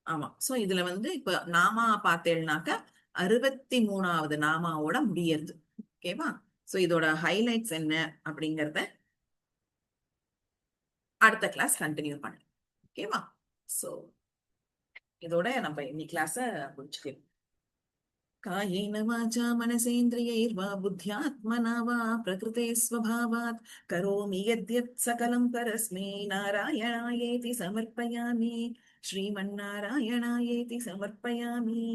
ஆமா. சோ இதுல வந்து இப்ப நாமா பார்த்தேன்னாக்க 63வது நாமாவோட முடியறது. ஓகேவா? சோ இதோட ஹைலைட்ஸ் என்ன அப்படிங்கறத அடுத்த கிளாஸ் கண்டினியூ பண்ணலாம். ஓகேவா? சோ இதோட நம்ம இன்னைக்கு கிளாஸ முடிச்சுக்கலாம். कायेन वाचा मनसेन्द्रियैर्वा बुद्ध्यात्मना वा प्रकृते स्वभावात् करोमि यद्यत् सकलं परस्मै नारायणायेति समर्पयामि. श्रीमन्नारायणायेति समर्पयामि.